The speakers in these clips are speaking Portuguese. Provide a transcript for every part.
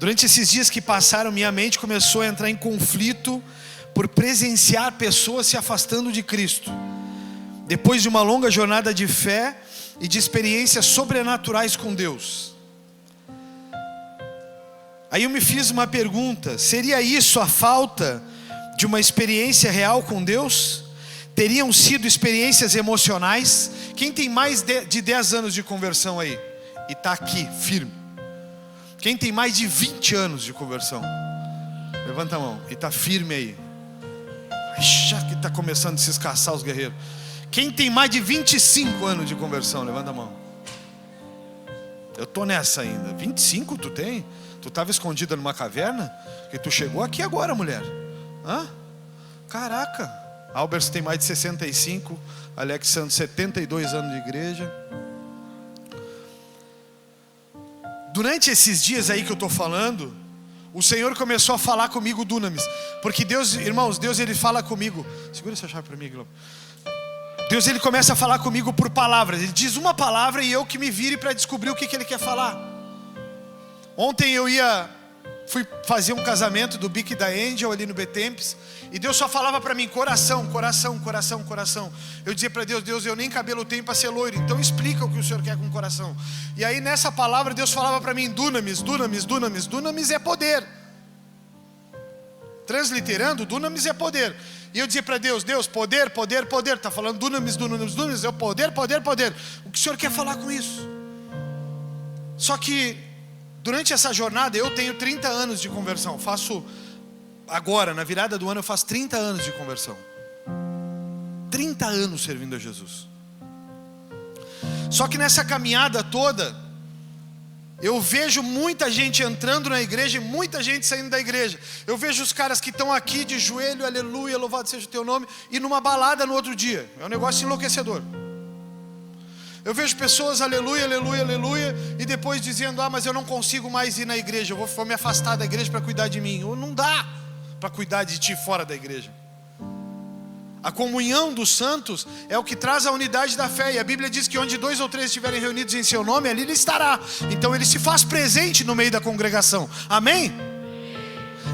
Durante esses dias que passaram, minha mente começou a entrar em conflito por presenciar pessoas se afastando de Cristo, depois de uma longa jornada de fé e de experiências sobrenaturais com Deus. Aí eu me fiz uma pergunta: seria isso a falta de uma experiência real com Deus? Teriam sido experiências emocionais? Quem tem mais de 10 anos de conversão aí? E está aqui, firme. Quem tem mais de 20 anos de conversão? Levanta a mão. E está firme aí. Já que está começando a se escassar os guerreiros. Quem tem mais de 25 anos de conversão? Levanta a mão. Eu estou nessa ainda. 25 tu tem? Tu estava escondida numa caverna? Que tu chegou aqui agora, mulher. Hã? Caraca. Albert tem mais de 65. Alexandre 72 anos de igreja. Durante esses dias aí que eu estou falando, o Senhor começou a falar comigo dunamis. Porque Deus, irmãos, Deus ele fala comigo. Segura essa chave para mim, Globo. Deus ele começa a falar comigo por palavras. Ele diz uma palavra e eu que me vire para descobrir o que Ele quer falar. Ontem fui fazer um casamento do Bic e da Angel ali no Betempes. E Deus só falava para mim: coração, coração, coração, coração. Eu dizia para Deus: Deus, eu nem cabelo tenho para ser loiro, então explica o que o Senhor quer com o coração. E aí nessa palavra Deus falava para mim: dunamis, dunamis, dunamis. Dunamis é poder. Transliterando, dunamis é poder. E eu dizia para Deus: Deus, poder, poder, poder. Está falando dunamis, dunamis, dunamis. É o poder, poder, poder. O que o Senhor quer falar com isso? Só que durante essa jornada eu tenho 30 anos de conversão. Agora, na virada do ano, eu faço 30 anos de conversão. 30 anos servindo a Jesus. Só que nessa caminhada toda, eu vejo muita gente entrando na igreja e muita gente saindo da igreja. Eu vejo os caras que estão aqui de joelho, aleluia, louvado seja o teu nome, e numa balada no outro dia. É um negócio enlouquecedor. Eu vejo pessoas, aleluia, aleluia, aleluia, e depois dizendo: mas eu não consigo mais ir na igreja, eu vou me afastar da igreja para cuidar de mim. Não dá para cuidar de ti fora da igreja. A comunhão dos santos é o que traz a unidade da fé. E a Bíblia diz que onde 2 ou 3 estiverem reunidos em seu nome, ali Ele estará. Então Ele se faz presente no meio da congregação. Amém?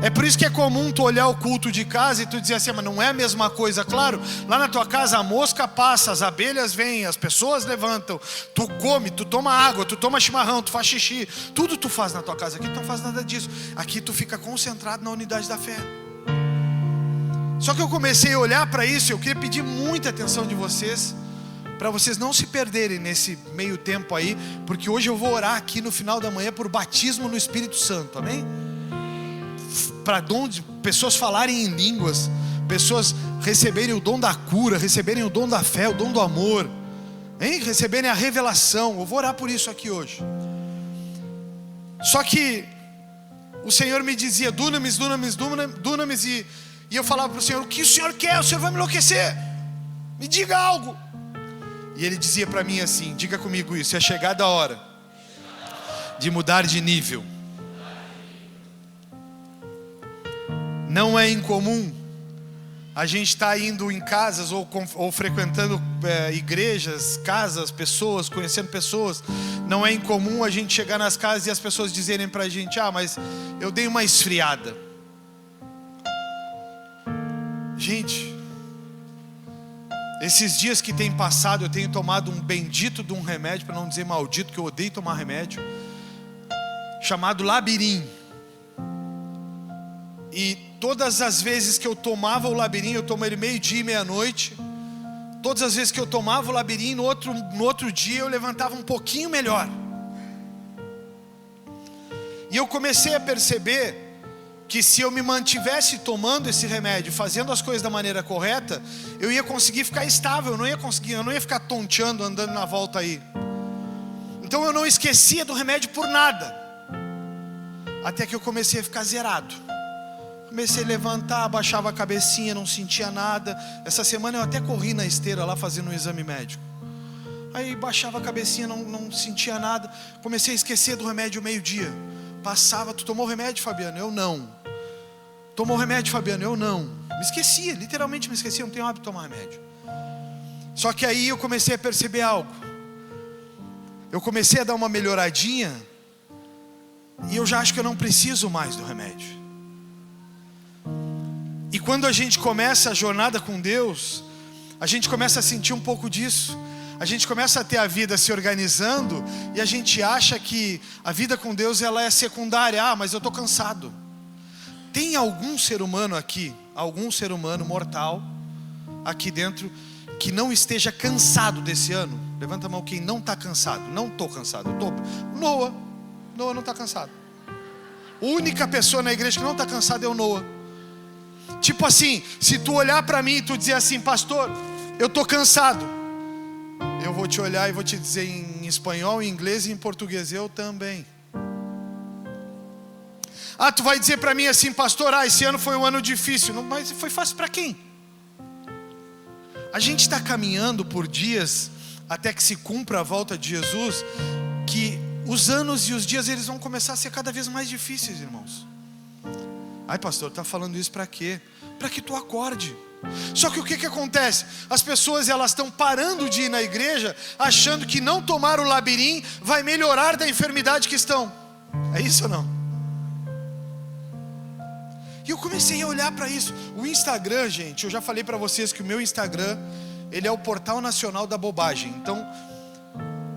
É por isso que é comum tu olhar o culto de casa e tu dizer assim: mas não é a mesma coisa. Claro, lá na tua casa a mosca passa, as abelhas vêm, as pessoas levantam, tu come, tu toma água, tu toma chimarrão, tu faz xixi. Tudo tu faz na tua casa. Aqui tu não faz nada disso. Aqui tu fica concentrado na unidade da fé. Só que eu comecei a olhar para isso e eu queria pedir muita atenção de vocês, para vocês não se perderem nesse meio tempo aí, porque hoje eu vou orar aqui no final da manhã por batismo no Espírito Santo, amém? Para pessoas falarem em línguas, pessoas receberem o dom da cura, receberem o dom da fé, o dom do amor, hein? Receberem a revelação. Eu vou orar por isso aqui hoje. Só que o Senhor me dizia: dunamis, dunamis, dunamis, e eu falava para o Senhor: o que o Senhor quer? O Senhor vai me enlouquecer, me diga algo. E Ele dizia para mim assim: diga comigo isso, é chegada a hora de mudar de nível. Não é incomum a gente estar indo em casas ou frequentando igrejas, casas, pessoas, conhecendo pessoas. Não é incomum a gente chegar nas casas e as pessoas dizerem pra gente: mas eu dei uma esfriada. Gente, esses dias que tem passado, eu tenho tomado um bendito de um remédio, para não dizer maldito, que eu odeio tomar remédio, chamado Labirin. E todas as vezes que eu tomava o Labirin, eu tomo ele meio-dia e meia-noite. Todas as vezes que eu tomava o Labirin, no outro dia eu levantava um pouquinho melhor. E eu comecei a perceber que se eu me mantivesse tomando esse remédio, fazendo as coisas da maneira correta, eu ia conseguir ficar estável, eu não ia ficar tonteando, andando na volta aí. Então eu não esquecia do remédio por nada, até que eu comecei a ficar zerado. Comecei a levantar, abaixava a cabecinha, não sentia nada. Essa semana eu até corri na esteira lá fazendo um exame médico. Aí baixava a cabecinha, não sentia nada. Comecei a esquecer do remédio meio-dia. Passava: tu tomou remédio, Fabiano? Eu não. Tomou remédio, Fabiano? Eu não. Me esquecia, literalmente me esquecia, eu não tenho hábito de tomar remédio. Só que aí eu comecei a perceber algo. Eu comecei a dar uma melhoradinha e eu já acho que eu não preciso mais do remédio. E quando a gente começa a jornada com Deus, a gente começa a sentir um pouco disso. A gente começa a ter a vida se organizando e a gente acha que a vida com Deus ela é secundária. Ah, mas eu estou cansado. Tem algum ser humano aqui, algum ser humano mortal aqui dentro que não esteja cansado desse ano? Levanta a mão quem não está cansado. Não estou cansado, eu estou. Noah não está cansado. A única pessoa na igreja que não está cansado é o Noah. Tipo assim, se tu olhar para mim e tu dizer assim, pastor, eu estou cansado, eu vou te olhar e vou te dizer em espanhol, em inglês e em português, eu também. Ah, tu vai dizer para mim assim, pastor, esse ano foi um ano difícil. Não, mas foi fácil para quem? A gente está caminhando por dias até que se cumpra a volta de Jesus, que os anos e os dias eles vão começar a ser cada vez mais difíceis, irmãos. Ai, pastor, está falando isso para quê? Para que tu acorde. Só que o que acontece? As pessoas elas estão parando de ir na igreja, achando que não tomar o labirinto vai melhorar da enfermidade que estão. É isso ou não? E eu comecei a olhar para isso. O Instagram, gente, eu já falei para vocês que o meu Instagram, ele é o portal nacional da bobagem. Então,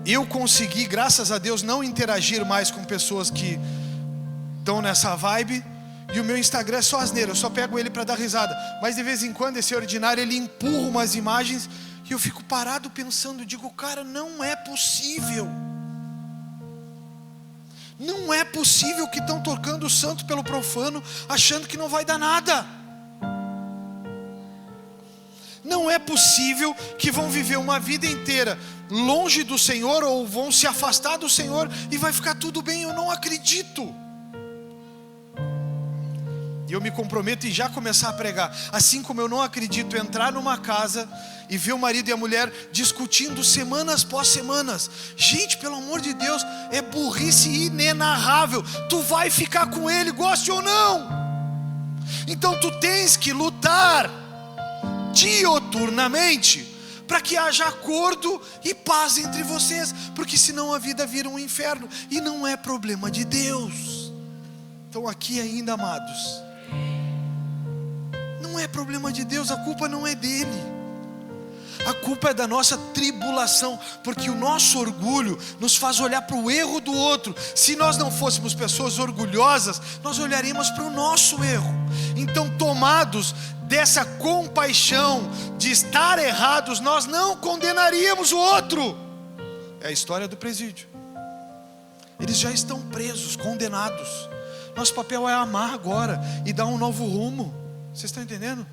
eu consegui, graças a Deus, não interagir mais com pessoas que estão nessa vibe. E o meu Instagram é só asneira, eu só pego ele para dar risada. Mas de vez em quando esse ordinário, ele empurra umas imagens e eu fico parado pensando, digo, cara, não é possível. Não é possível que estão tocando o santo pelo profano, achando que não vai dar nada. Não é possível que vão viver uma vida inteira longe do Senhor, ou vão se afastar do Senhor e vai ficar tudo bem. Eu não acredito. E eu me comprometo em já começar a pregar. Assim como eu não acredito entrar numa casa e ver o marido e a mulher discutindo semanas após semanas. Gente, pelo amor de Deus, é burrice inenarrável. Tu vai ficar com ele, goste ou não. Então tu tens que lutar dioturnamente para que haja acordo e paz entre vocês, porque senão a vida vira um inferno. E não é problema de Deus. Então aqui ainda, amados, não é problema de Deus, a culpa não é dele. A culpa é da nossa tribulação, porque o nosso orgulho nos faz olhar para o erro do outro. Se nós não fôssemos pessoas orgulhosas, nós olharíamos para o nosso erro. Então, tomados dessa compaixão de estar errados, nós não condenaríamos o outro. É a história do presídio. Eles já estão presos, condenados. Nosso papel é amar agora e dar um novo rumo. Vocês estão entendendo?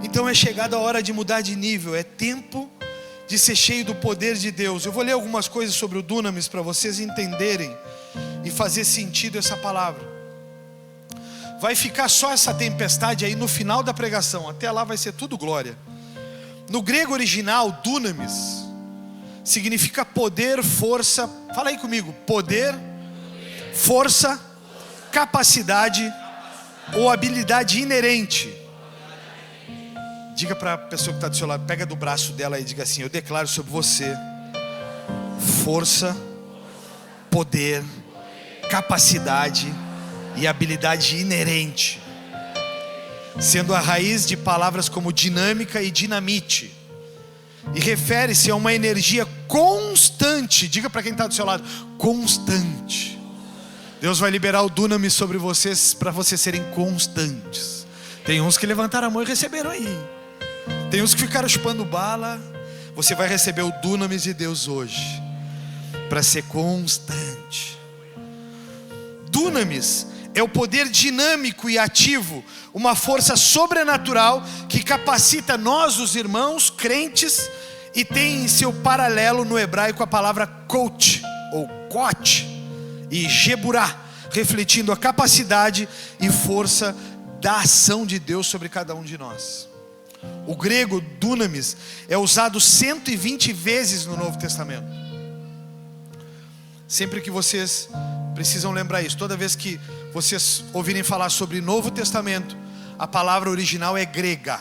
Então é chegada a hora de mudar de nível. É tempo de ser cheio do poder de Deus. Eu vou ler algumas coisas sobre o Dunamis para vocês entenderem e fazer sentido essa palavra. Vai ficar só essa tempestade aí no final da pregação. Até lá vai ser tudo glória. No grego original, Dunamis significa poder, força. Fala aí comigo. Poder, força, capacidade ou habilidade inerente. Diga para a pessoa que está do seu lado, pega do braço dela e diga assim: eu declaro sobre você força, poder, capacidade e habilidade inerente, sendo a raiz de palavras como dinâmica e dinamite, e refere-se a uma energia constante. Diga para quem está do seu lado, constante. Deus vai liberar o Dunamis sobre vocês para vocês serem constantes. Tem uns que levantaram a mão e receberam aí. Tem uns que ficaram chupando bala. Você vai receber o Dunamis de Deus hoje, para ser constante. Dunamis é o poder dinâmico e ativo, uma força sobrenatural que capacita nós, os irmãos crentes, e tem em seu paralelo no hebraico a palavra coach ou koch e geburá, refletindo a capacidade e força da ação de Deus sobre cada um de nós. O grego dunamis é usado 120 vezes no Novo Testamento. Sempre que vocês precisam lembrar isso, toda vez que vocês ouvirem falar sobre Novo Testamento, a palavra original é grega.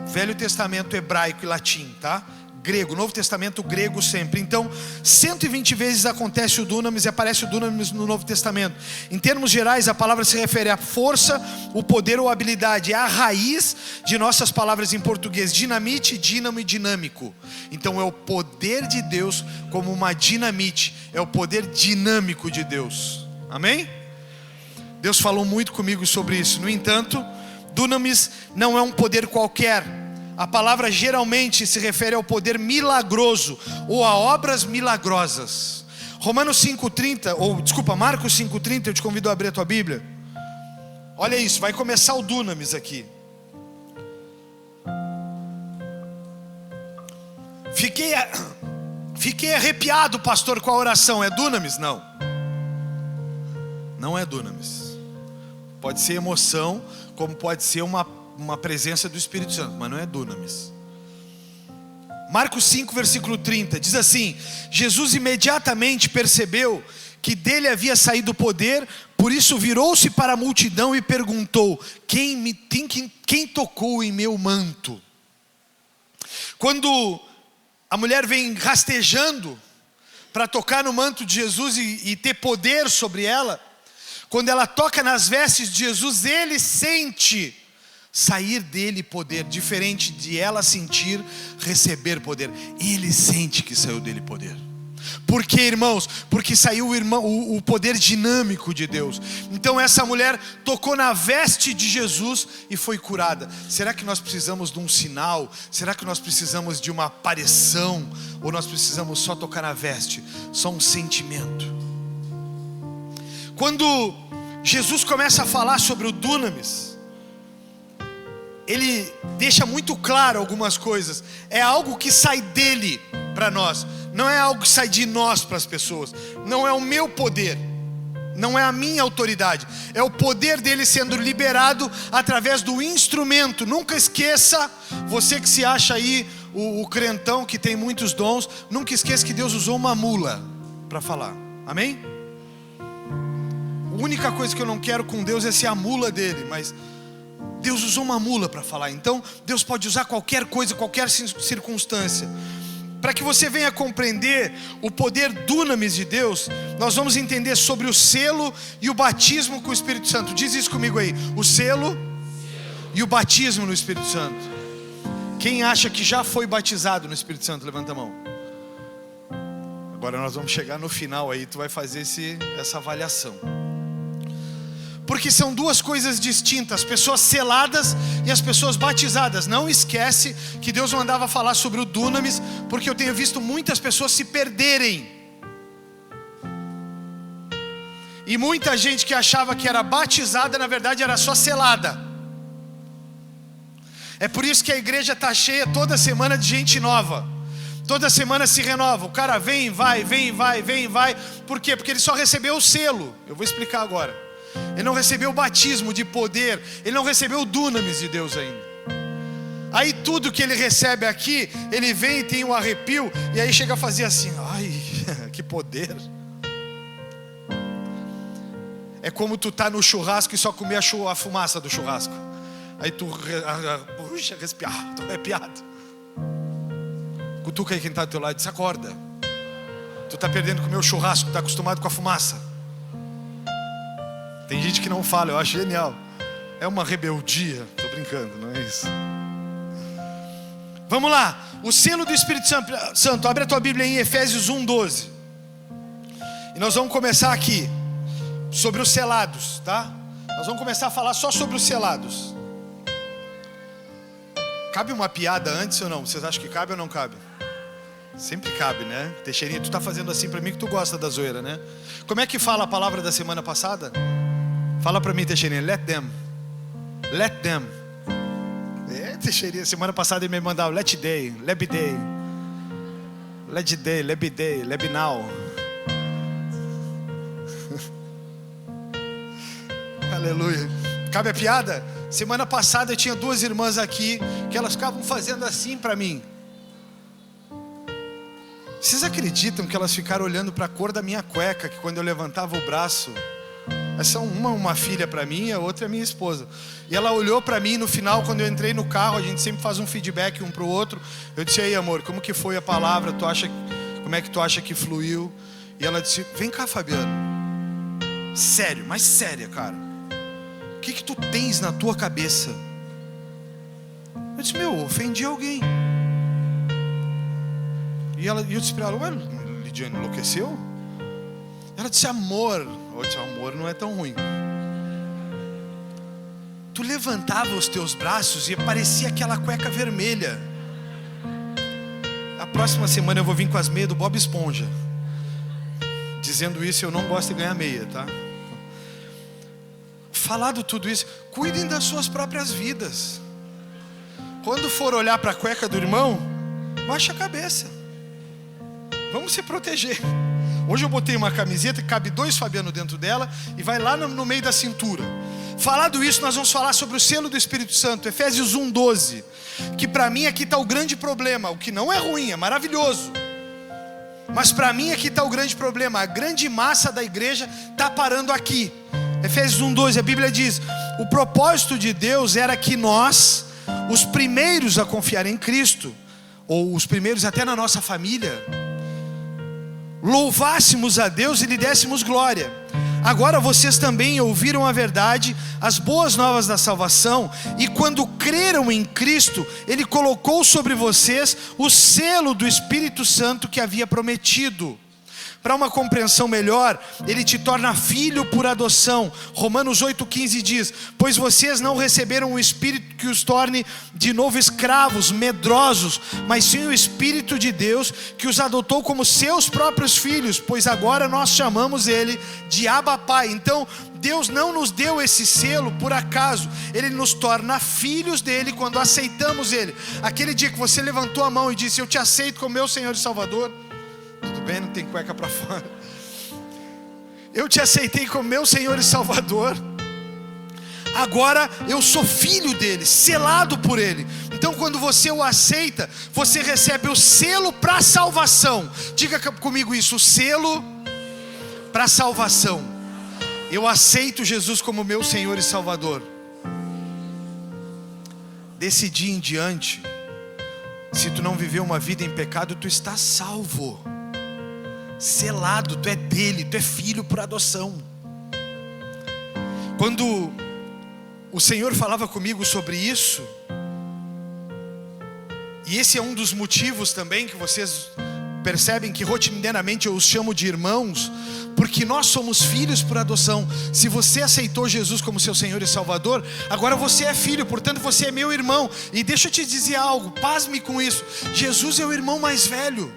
Velho Testamento, hebraico e latim, tá? grego, Novo Testamento grego sempre. Então, 120 vezes acontece o dunamis e aparece o dunamis no Novo Testamento. Em termos gerais, a palavra se refere à força, o poder ou habilidade. É a raiz de nossas palavras em português: dinamite, dínamo e dinâmico. Então é o poder de Deus como uma dinamite, é o poder dinâmico de Deus. Amém? Deus falou muito comigo sobre isso. No entanto, dunamis não é um poder qualquer. A palavra geralmente se refere ao poder milagroso ou a obras milagrosas. Marcos 5:30, eu te convido a abrir a tua Bíblia. Olha isso, vai começar o dunamis aqui. Fiquei arrepiado, pastor, com a oração. É dunamis? Não. Não é dunamis. Pode ser emoção, como pode ser uma presença do Espírito Santo, mas não é dunamis. Marcos 5, versículo 30, diz assim: Jesus imediatamente percebeu que dele havia saído o poder, por isso virou-se para a multidão e perguntou: quem tocou em meu manto? Quando a mulher vem rastejando para tocar no manto de Jesus e ter poder sobre ela, quando ela toca nas vestes de Jesus, ele sente sair dele poder, diferente de ela sentir receber poder. Ele sente que saiu dele poder. Por quê, irmãos? Porque saiu o poder dinâmico de Deus. Então essa mulher tocou na veste de Jesus e foi curada. Será que nós precisamos de um sinal? Será que nós precisamos de uma aparição? Ou nós precisamos só tocar na veste? Só um sentimento. Quando Jesus começa a falar sobre o dunamis, ele deixa muito claro algumas coisas. É algo que sai dele para nós, não é algo que sai de nós para as pessoas. Não é o meu poder, não é a minha autoridade, é o poder dele sendo liberado através do instrumento. Nunca esqueça, você que se acha aí o crentão que tem muitos dons, nunca esqueça que Deus usou uma mula para falar. Amém? A única coisa que eu não quero com Deus é ser a mula dele, mas Deus usou uma mula para falar. Então Deus pode usar qualquer coisa, qualquer circunstância. Para que você venha compreender o poder dunamis de Deus, nós vamos entender sobre o selo e o batismo com o Espírito Santo. Diz isso comigo aí: o selo e o batismo no Espírito Santo. Quem acha que já foi batizado no Espírito Santo, levanta a mão. Agora nós vamos chegar no final aí, tu vai fazer essa avaliação. Porque são duas coisas distintas: as pessoas seladas e as pessoas batizadas. Não esquece que Deus mandava falar sobre o dunamis, porque eu tenho visto muitas pessoas se perderem. E muita gente que achava que era batizada, na verdade era só selada. É por isso que a igreja está cheia toda semana de gente nova. Toda semana se renova. O cara vem, vai. Por quê? Porque ele só recebeu o selo. Eu vou explicar agora. Ele não recebeu o batismo de poder, ele não recebeu o dunamis de Deus ainda. Aí tudo que ele recebe aqui, ele vem e tem um arrepio, e aí chega a fazer assim: ai, que poder. É como tu tá no churrasco e só comer a fumaça do churrasco. Aí tu, puxa, respirar, tô arrepiado. Cutuca aí quem tá do teu lado e diz: acorda. Tu tá perdendo comer o churrasco, tá acostumado com a fumaça. Tem gente que não fala, eu acho genial. É uma rebeldia. Tô brincando, não é isso. Vamos lá. O selo do Espírito Santo. Abre a tua Bíblia em Efésios 1:12. E nós vamos começar aqui sobre os selados, tá? Nós vamos começar a falar só sobre os selados. Cabe uma piada antes ou não? Vocês acham que cabe ou não cabe? Sempre cabe, né? Teixeirinha, tu tá fazendo assim pra mim que tu gosta da zoeira, né? Como é que fala a palavra da semana passada? Fala pra mim, Teixeirinha: let them. Let them. Teixeirinha, semana passada ele me mandava let day, let day. Let day, let day, let now. Aleluia. Cabe a piada? Semana passada eu tinha duas irmãs aqui que elas ficavam fazendo assim pra mim. Vocês acreditam que elas ficaram olhando para a cor da minha cueca, que quando eu levantava o braço Essa uma filha para mim, a outra é minha esposa. E ela olhou para mim no final, quando eu entrei no carro, a gente sempre faz um feedback um pro outro. Eu disse: aí, amor, como que foi a palavra? Como é que tu acha que fluiu? E ela disse: vem cá, Fabiano. Sério, mas séria, cara. O que tu tens na tua cabeça? Eu disse: meu, ofendi alguém. E eu disse para ela: ué, Lidiane, enlouqueceu? Ela disse: amor. Eu disse: amor não é tão ruim. Tu levantava os teus braços e parecia aquela cueca vermelha. A próxima semana eu vou vir com as meias do Bob Esponja. Dizendo isso, eu não gosto de ganhar meia, tá? Falado tudo isso, cuidem das suas próprias vidas. Quando for olhar para a cueca do irmão, baixa a cabeça. Vamos se proteger. Hoje eu botei uma camiseta que cabe 2 Fabiano dentro dela e vai lá no meio da cintura. Falado isso, nós vamos falar sobre o selo do Espírito Santo, Efésios 1:12. Que para mim aqui está o grande problema. O que não é ruim, é maravilhoso. Mas para mim aqui está o grande problema. A grande massa da igreja está parando aqui. Efésios 1:12, a Bíblia diz: o propósito de Deus era que nós, os primeiros a confiar em Cristo, ou os primeiros até na nossa família, louvássemos a Deus e lhe dessemos glória. Agora vocês também ouviram a verdade, as boas novas da salvação, e quando creram em Cristo, Ele colocou sobre vocês o selo do Espírito Santo que havia prometido. Para uma compreensão melhor, Ele te torna filho por adoção. Romanos 8,15 diz: pois vocês não receberam o Espírito que os torne de novo escravos, medrosos, mas sim o Espírito de Deus que os adotou como seus próprios filhos, pois agora nós chamamos Ele de Abba Pai. Então Deus não nos deu esse selo por acaso. Ele nos torna filhos dele quando aceitamos Ele. Aquele dia que você levantou a mão e disse: eu te aceito como meu Senhor e Salvador. Tudo bem, não tem cueca para fora. Eu te aceitei como meu Senhor e Salvador. Agora eu sou filho dele, selado por ele. Então quando você o aceita, você recebe o selo para salvação. Diga comigo isso: o selo para salvação. Eu aceito Jesus como meu Senhor e Salvador. Desse dia em diante, se tu não viver uma vida em pecado, tu está salvo, selado, tu é dele, tu é filho por adoção. Quando o Senhor falava comigo sobre isso, e esse é um dos motivos também que vocês percebem que rotineiramente eu os chamo de irmãos, porque nós somos filhos por adoção. Se você aceitou Jesus como seu Senhor e Salvador, agora você é filho, portanto você é meu irmão. E deixa eu te dizer algo, pasme com isso: Jesus é o irmão mais velho.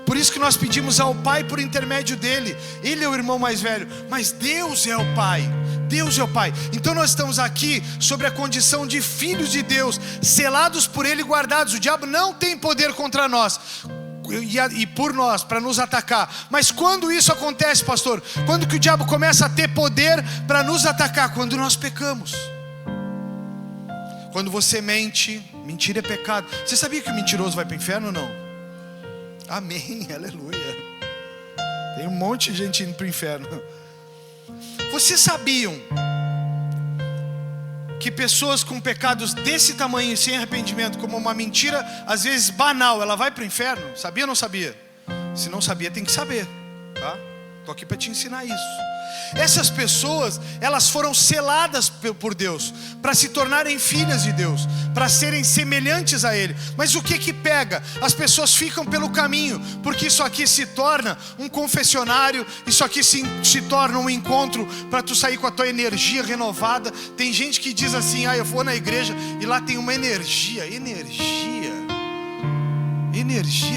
Por isso que nós pedimos ao Pai por intermédio dele. Ele é o irmão mais velho, mas Deus é o Pai. Deus é o Pai. Então nós estamos aqui sobre a condição de filhos de Deus, selados por Ele e guardados. O diabo não tem poder contra nós e por nós, para nos atacar. Mas quando isso acontece, pastor? Quando que o diabo começa a ter poder para nos atacar? Quando nós pecamos. Quando você mente. Mentira é pecado. Você sabia que o mentiroso vai para o inferno ou não? Amém, aleluia. Tem um monte de gente indo para o inferno. Vocês sabiam que pessoas com pecados desse tamanho e sem arrependimento, como uma mentira às vezes banal, ela vai para o inferno? Sabia ou não sabia? Se não sabia, tem que saber, tá? Estou aqui para te ensinar isso. Essas pessoas, elas foram seladas por Deus para se tornarem filhas de Deus, para serem semelhantes a Ele. Mas o que pega? As pessoas ficam pelo caminho, porque isso aqui se torna um confessionário, isso aqui se torna um encontro para tu sair com a tua energia renovada. Tem gente que diz assim: eu vou na igreja e lá tem uma energia,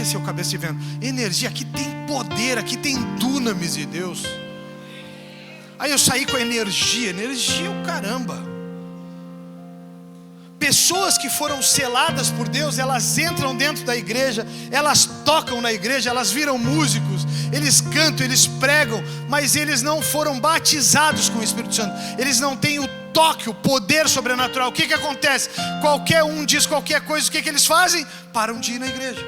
seu cabeça de vento. Energia, aqui tem poder, aqui tem dunamis de Deus. Aí eu saí com a energia o caramba. Pessoas que foram seladas por Deus, elas entram dentro da igreja, elas tocam na igreja, elas viram músicos, eles cantam, eles pregam, mas eles não foram batizados com o Espírito Santo. Eles não têm o toque, o poder sobrenatural. O que acontece? Qualquer um diz qualquer coisa, o que eles fazem? Param de ir na igreja.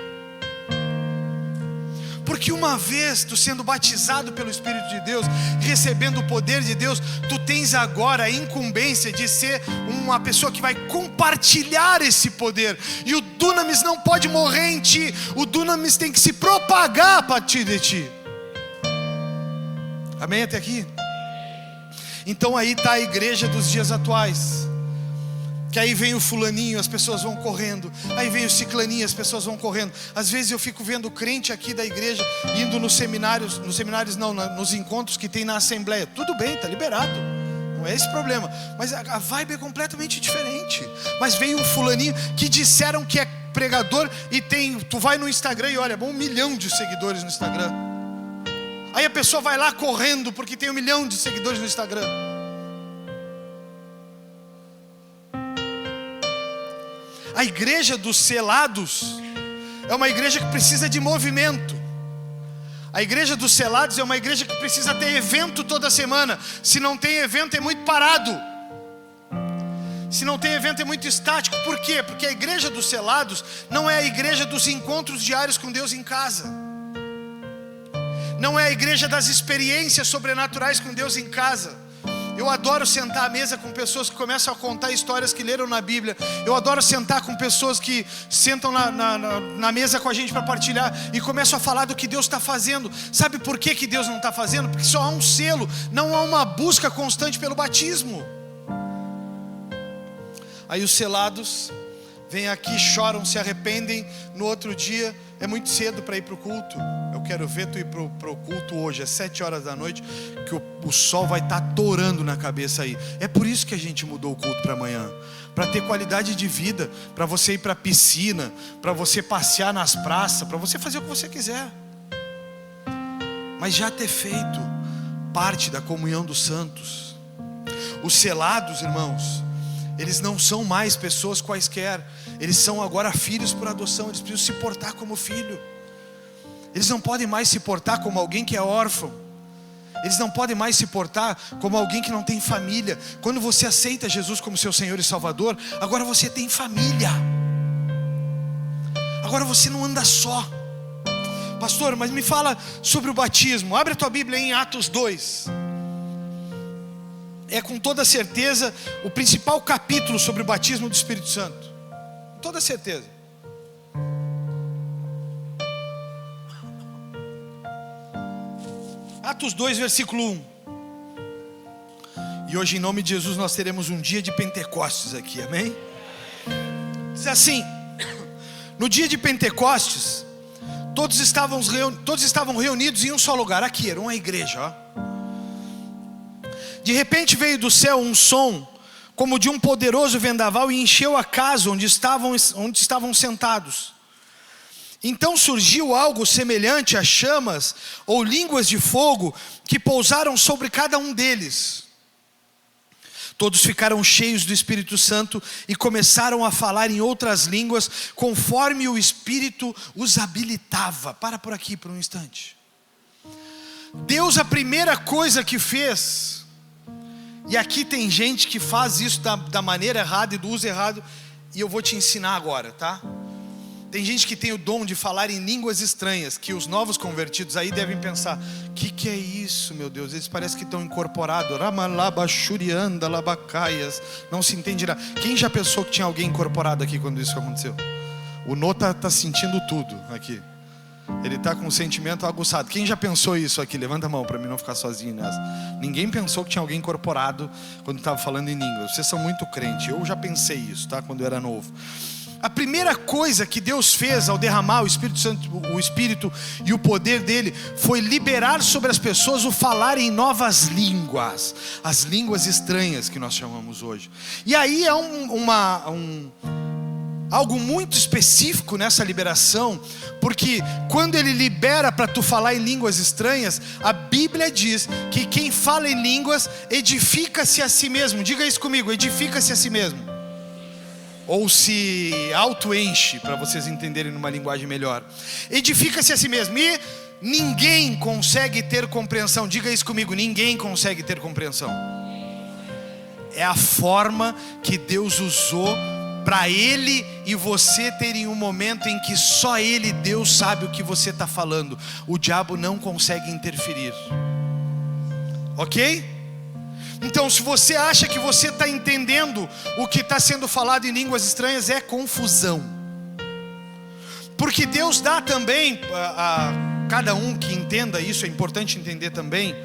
Porque uma vez tu sendo batizado pelo Espírito de Deus, recebendo o poder de Deus, tu tens agora a incumbência de ser uma pessoa que vai compartilhar esse poder. E o dunamis não pode morrer em ti, o dunamis tem que se propagar a partir de ti. Amém até aqui? Então aí está a igreja dos dias atuais, que aí vem o fulaninho, as pessoas vão correndo, aí vem o ciclaninho, as pessoas vão correndo. Às vezes eu fico vendo crente aqui da igreja indo nos seminários não, nos encontros que tem na assembleia. Tudo bem, está liberado, não é esse problema, mas a vibe é completamente diferente. Mas veio um fulaninho que disseram que é pregador e tu vai no Instagram e olha, 1 milhão de seguidores no Instagram. Aí a pessoa vai lá correndo porque tem 1 milhão de seguidores no Instagram. A igreja dos selados é uma igreja que precisa de movimento. A igreja dos selados é uma igreja que precisa ter evento toda semana. Se não tem evento é muito parado. Se não tem evento é muito estático. Por quê? Porque a igreja dos selados não é a igreja dos encontros diários com Deus em casa. Não é a igreja das experiências sobrenaturais com Deus em casa. Eu adoro sentar à mesa com pessoas que começam a contar histórias que leram na Bíblia. Eu adoro sentar com pessoas que sentam na mesa com a gente para partilhar e começam a falar do que Deus está fazendo. Sabe por que Deus não está fazendo? Porque só há um selo, não há uma busca constante pelo batismo. Aí os selados vêm aqui, choram, se arrependem. No outro dia é muito cedo para ir para o culto. Eu quero ver tu ir para o culto hoje, às 7 horas da noite, que o sol vai estar torando na cabeça aí. É por isso que a gente mudou o culto para amanhã, para ter qualidade de vida, para você ir para a piscina, para você passear nas praças, para você fazer o que você quiser, mas já ter feito parte da comunhão dos santos. Os selados, irmãos, eles não são mais pessoas quaisquer. Eles são agora filhos por adoção. Eles precisam se portar como filho. Eles não podem mais se portar como alguém que é órfão. Eles não podem mais se portar como alguém que não tem família. Quando você aceita Jesus como seu Senhor e Salvador, agora você tem família. Agora você não anda só. Pastor, mas me fala sobre o batismo. Abre a tua Bíblia em Atos 2. É com toda certeza o principal capítulo sobre o batismo do Espírito Santo. Com toda certeza. Atos 2, versículo 1. E hoje, em nome de Jesus, nós teremos um dia de Pentecostes aqui, amém? Diz assim: no dia de Pentecostes, todos estavam reunidos em um só lugar. Aqui, era uma igreja, ó. De repente veio do céu um som, como de um poderoso vendaval, e encheu a casa onde estavam sentados. Então surgiu algo semelhante a chamas ou línguas de fogo que pousaram sobre cada um deles. Todos ficaram cheios do Espírito Santo e começaram a falar em outras línguas, conforme o Espírito os habilitava. Para por aqui por um instante. Deus, a primeira coisa que fez, e aqui tem gente que faz isso da maneira errada e do uso errado, e eu vou te ensinar agora, tá? Tem gente que tem o dom de falar em línguas estranhas, que os novos convertidos aí devem pensar: que é isso, meu Deus? Eles parecem que estão incorporados. Não se entende nada. Quem já pensou que tinha alguém incorporado aqui quando isso aconteceu? O Nô tá sentindo tudo aqui. Ele está com um sentimento aguçado. Quem já pensou isso aqui? Levanta a mão para mim não ficar sozinho nessa. Ninguém pensou que tinha alguém incorporado quando estava falando em línguas. Vocês são muito crentes. Eu já pensei isso, tá? Quando eu era novo. A primeira coisa que Deus fez ao derramar o Espírito Santo, o Espírito e o poder dele, foi liberar sobre as pessoas o falar em novas línguas, as línguas estranhas que nós chamamos hoje. E aí é algo muito específico nessa liberação, porque quando ele libera para tu falar em línguas estranhas, a Bíblia diz que quem fala em línguas edifica-se a si mesmo. Diga isso comigo: edifica-se a si mesmo. Ou se auto-enche, para vocês entenderem numa linguagem melhor. Edifica-se a si mesmo. E ninguém consegue ter compreensão. Diga isso comigo: ninguém consegue ter compreensão. É a forma que Deus usou para ele e você terem um momento em que só ele, Deus, sabe o que você está falando. O diabo não consegue interferir. Ok? Então, se você acha que você está entendendo o que está sendo falado em línguas estranhas, é confusão. Porque Deus dá também a cada um que entenda isso, é importante entender também.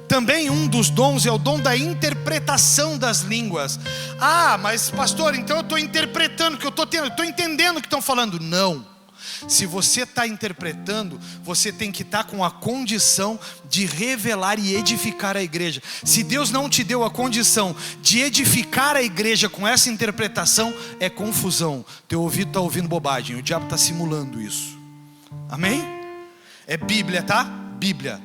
Também um dos dons é o dom da interpretação das línguas. Ah, mas pastor, então eu estou interpretando, que eu estou entendendo o que estão falando. Não. Se você está interpretando, você tem que estar com a condição de revelar e edificar a igreja. Se Deus não te deu a condição de edificar a igreja com essa interpretação, é confusão. Teu ouvido está ouvindo bobagem, o diabo está simulando isso. Amém? É Bíblia, tá? Bíblia.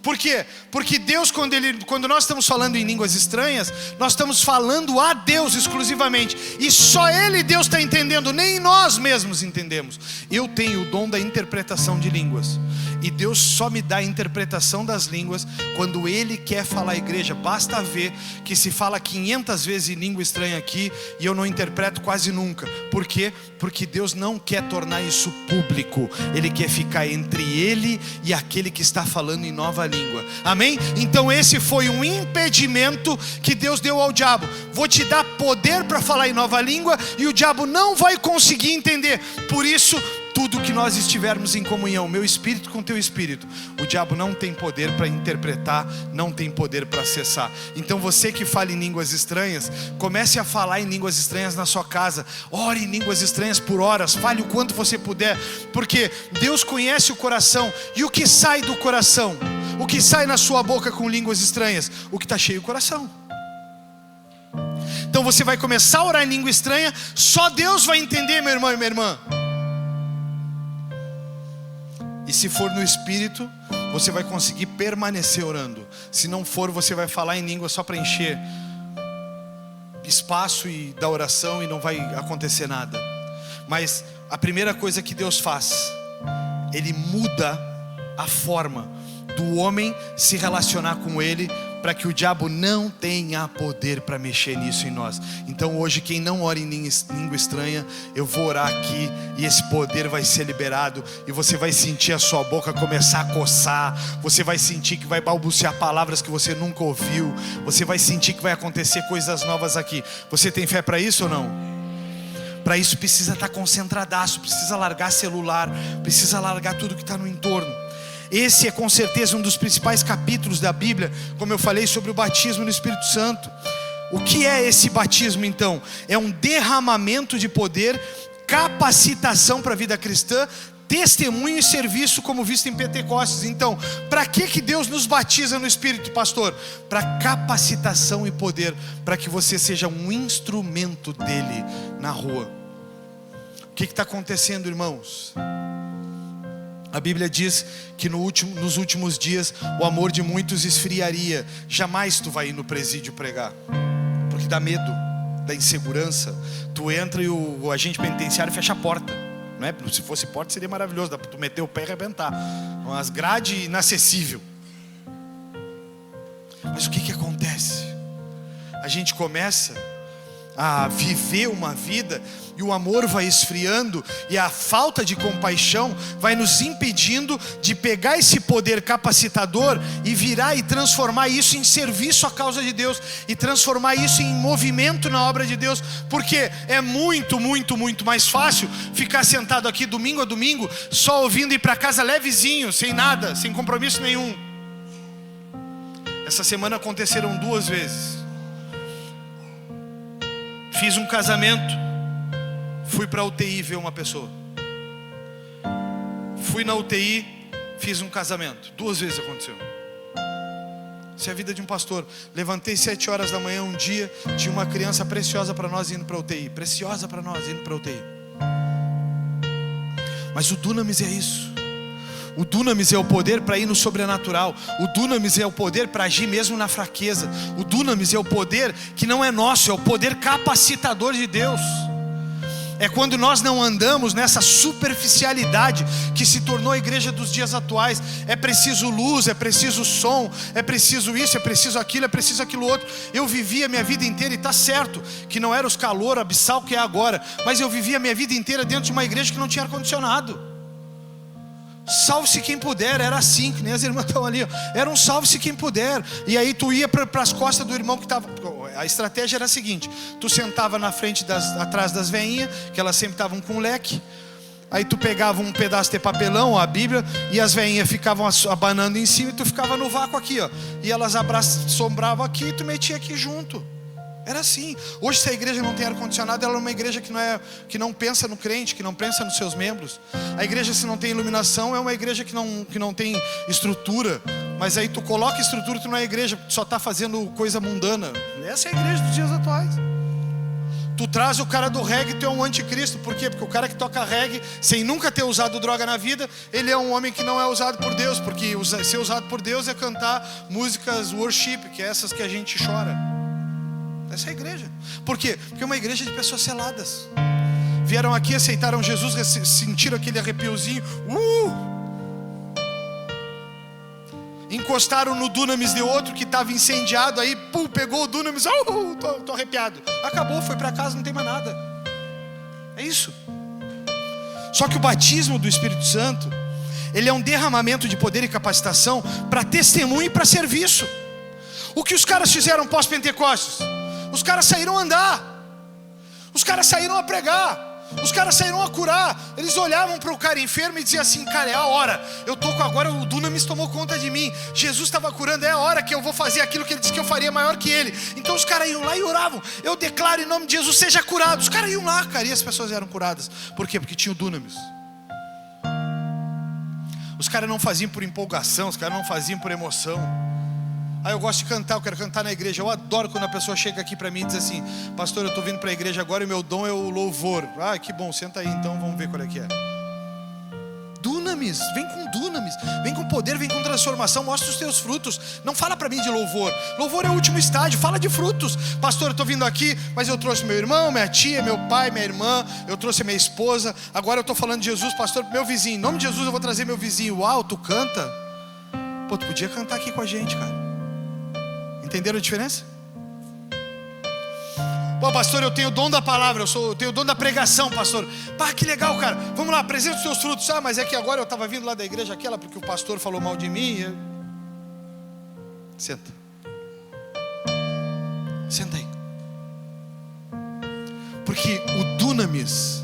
Por quê? Porque Deus, quando nós estamos falando em línguas estranhas, nós estamos falando a Deus exclusivamente. E só Ele, Deus, está entendendo, nem nós mesmos entendemos. Eu tenho o dom da interpretação de línguas. E Deus só me dá a interpretação das línguas quando Ele quer falar à igreja. Basta ver que se fala 500 vezes em língua estranha aqui e eu não interpreto quase nunca. Por quê? Porque Deus não quer tornar isso público. Ele quer ficar entre Ele e aquele que está falando em nova língua. Amém? Então esse foi um impedimento que Deus deu ao diabo. Vou te dar poder para falar em nova língua e o diabo não vai conseguir entender. Por isso, tudo que nós estivermos em comunhão, meu espírito com teu espírito, o diabo não tem poder para interpretar, não tem poder para acessar. Então você que fala em línguas estranhas, comece a falar em línguas estranhas na sua casa. Ore em línguas estranhas por horas, fale o quanto você puder, porque Deus conhece o coração. E o que sai do coração? O que sai na sua boca com línguas estranhas? O que está cheio o coração. Então você vai começar a orar em língua estranha, só Deus vai entender, meu irmão e minha irmã. E se for no Espírito, você vai conseguir permanecer orando. Se não for, você vai falar em língua só para encher espaço e da oração e não vai acontecer nada. Mas a primeira coisa que Deus faz, Ele muda a forma do homem se relacionar com Ele, para que o diabo não tenha poder para mexer nisso em nós. Então hoje, quem não ora em língua estranha, eu vou orar aqui e esse poder vai ser liberado, e você vai sentir a sua boca começar a coçar, você vai sentir que vai balbuciar palavras que você nunca ouviu, você vai sentir que vai acontecer coisas novas aqui. Você tem fé para isso ou não? Para isso precisa estar concentradaço, precisa largar celular, precisa largar tudo que está no entorno. Esse é com certeza um dos principais capítulos da Bíblia, como eu falei sobre o batismo no Espírito Santo. O que é esse batismo então? É um derramamento de poder, capacitação para a vida cristã, testemunho e serviço, como visto em Pentecostes. Então, para que Deus nos batiza no Espírito, pastor? Para capacitação e poder, para que você seja um instrumento dele na rua. O que está acontecendo, irmãos? A Bíblia diz que nos últimos dias o amor de muitos esfriaria. Jamais tu vai ir no presídio pregar, porque dá medo, dá insegurança. Tu entra e o agente penitenciário fecha a porta, não é? Se fosse porta seria maravilhoso, dá para tu meter o pé e arrebentar. Umas grade inacessível. Mas o que acontece? A gente começa a viver uma vida e o amor vai esfriando, e a falta de compaixão vai nos impedindo de pegar esse poder capacitador e virar e transformar isso em serviço à causa de Deus, e transformar isso em movimento na obra de Deus. Porque é muito mais fácil ficar sentado aqui domingo a domingo, só ouvindo, ir para casa levezinho, sem nada, sem compromisso nenhum. Essa semana aconteceram 2 vezes. Fiz um casamento, fui para a UTI ver uma pessoa. Fui na UTI, fiz um casamento. 2 vezes aconteceu. Isso é a vida de um pastor. Levantei 7 horas da manhã um dia, tinha uma criança preciosa para nós indo para a UTI. Preciosa para nós indo para a UTI. Mas o dunamis é isso. O dunamis é o poder para ir no sobrenatural. O dunamis é o poder para agir mesmo na fraqueza. O dunamis é o poder que não é nosso, é o poder capacitador de Deus. É quando nós não andamos nessa superficialidade que se tornou a igreja dos dias atuais. É preciso luz, é preciso som, é preciso isso, é preciso aquilo outro. Eu vivi a minha vida inteira, e está certo que não era os calor abissal que é agora, mas eu vivi a minha vida inteira dentro de uma igreja que não tinha ar-condicionado. Salve-se quem puder, era assim, que nem as irmãs estão ali, ó. Era um salve-se quem puder. E aí tu ia para as costas do irmão que estava. A estratégia era a seguinte: tu sentava na frente, atrás das veinhas, que elas sempre estavam com leque. Aí tu pegava um pedaço de papelão, a Bíblia, e as veinhas ficavam abanando em cima, e tu ficava no vácuo aqui, ó. E elas assombravam aqui, e tu metia aqui junto. Era assim. Hoje, se a igreja não tem ar-condicionado, ela é uma igreja que não pensa no crente, que não pensa nos seus membros. A igreja, se não tem iluminação, é uma igreja que não tem estrutura. Mas aí tu coloca estrutura, tu não é igreja, tu só está fazendo coisa mundana. Essa é a igreja dos dias atuais. Tu traz o cara do reggae, tu é um anticristo. Por quê? Porque o cara que toca reggae, sem nunca ter usado droga na vida, ele é um homem que não é usado por Deus. Porque ser usado por Deus é cantar músicas worship, que é essas que a gente chora. Essa é a igreja. Por quê? Porque é uma igreja de pessoas seladas. Vieram aqui, aceitaram Jesus, sentiram aquele arrepiozinho. Encostaram no dunamis de outro que estava incendiado. Aí, pegou o dunamis. Tô arrepiado. Acabou, foi para casa, não tem mais nada. É isso. Só que o batismo do Espírito Santo, ele é um derramamento de poder e capacitação para testemunho e para serviço. O que os caras fizeram pós-Pentecostes? Os caras saíram a andar, os caras saíram a pregar, os caras saíram a curar. Eles olhavam para o cara enfermo e diziam assim: cara, é a hora, eu estou com agora, o dunamis tomou conta de mim, Jesus estava curando, é a hora que eu vou fazer aquilo que ele disse que eu faria maior que ele. Então os caras iam lá e oravam: eu declaro em nome de Jesus, seja curado. Os caras iam lá, cara, e as pessoas eram curadas. Por quê? Porque tinha o dunamis. Os caras não faziam por empolgação, os caras não faziam por emoção. Eu gosto de cantar, eu quero cantar na igreja. Eu adoro quando a pessoa chega aqui para mim e diz assim: pastor, eu estou vindo para a igreja agora e o meu dom é o louvor. Que bom, senta aí então, vamos ver qual é que é. Dunamis, vem com dunamis, vem com poder, vem com transformação, mostra os teus frutos. Não fala para mim de louvor, louvor é o último estágio, fala de frutos. Pastor, eu estou vindo aqui, mas eu trouxe meu irmão, minha tia, meu pai, minha irmã, eu trouxe minha esposa. Agora eu estou falando de Jesus, pastor, meu vizinho, em nome de Jesus eu vou trazer meu vizinho. Uau, tu canta? Pô, tu podia cantar aqui com a gente, cara. Entenderam a diferença? Pô, pastor, eu tenho o dom da palavra, eu tenho o dom da pregação, pastor. Que legal, cara. Vamos lá, apresenta os teus frutos. Mas é que agora eu estava vindo lá da igreja aquela porque o pastor falou mal de mim. Senta. Senta aí. Porque o dunamis,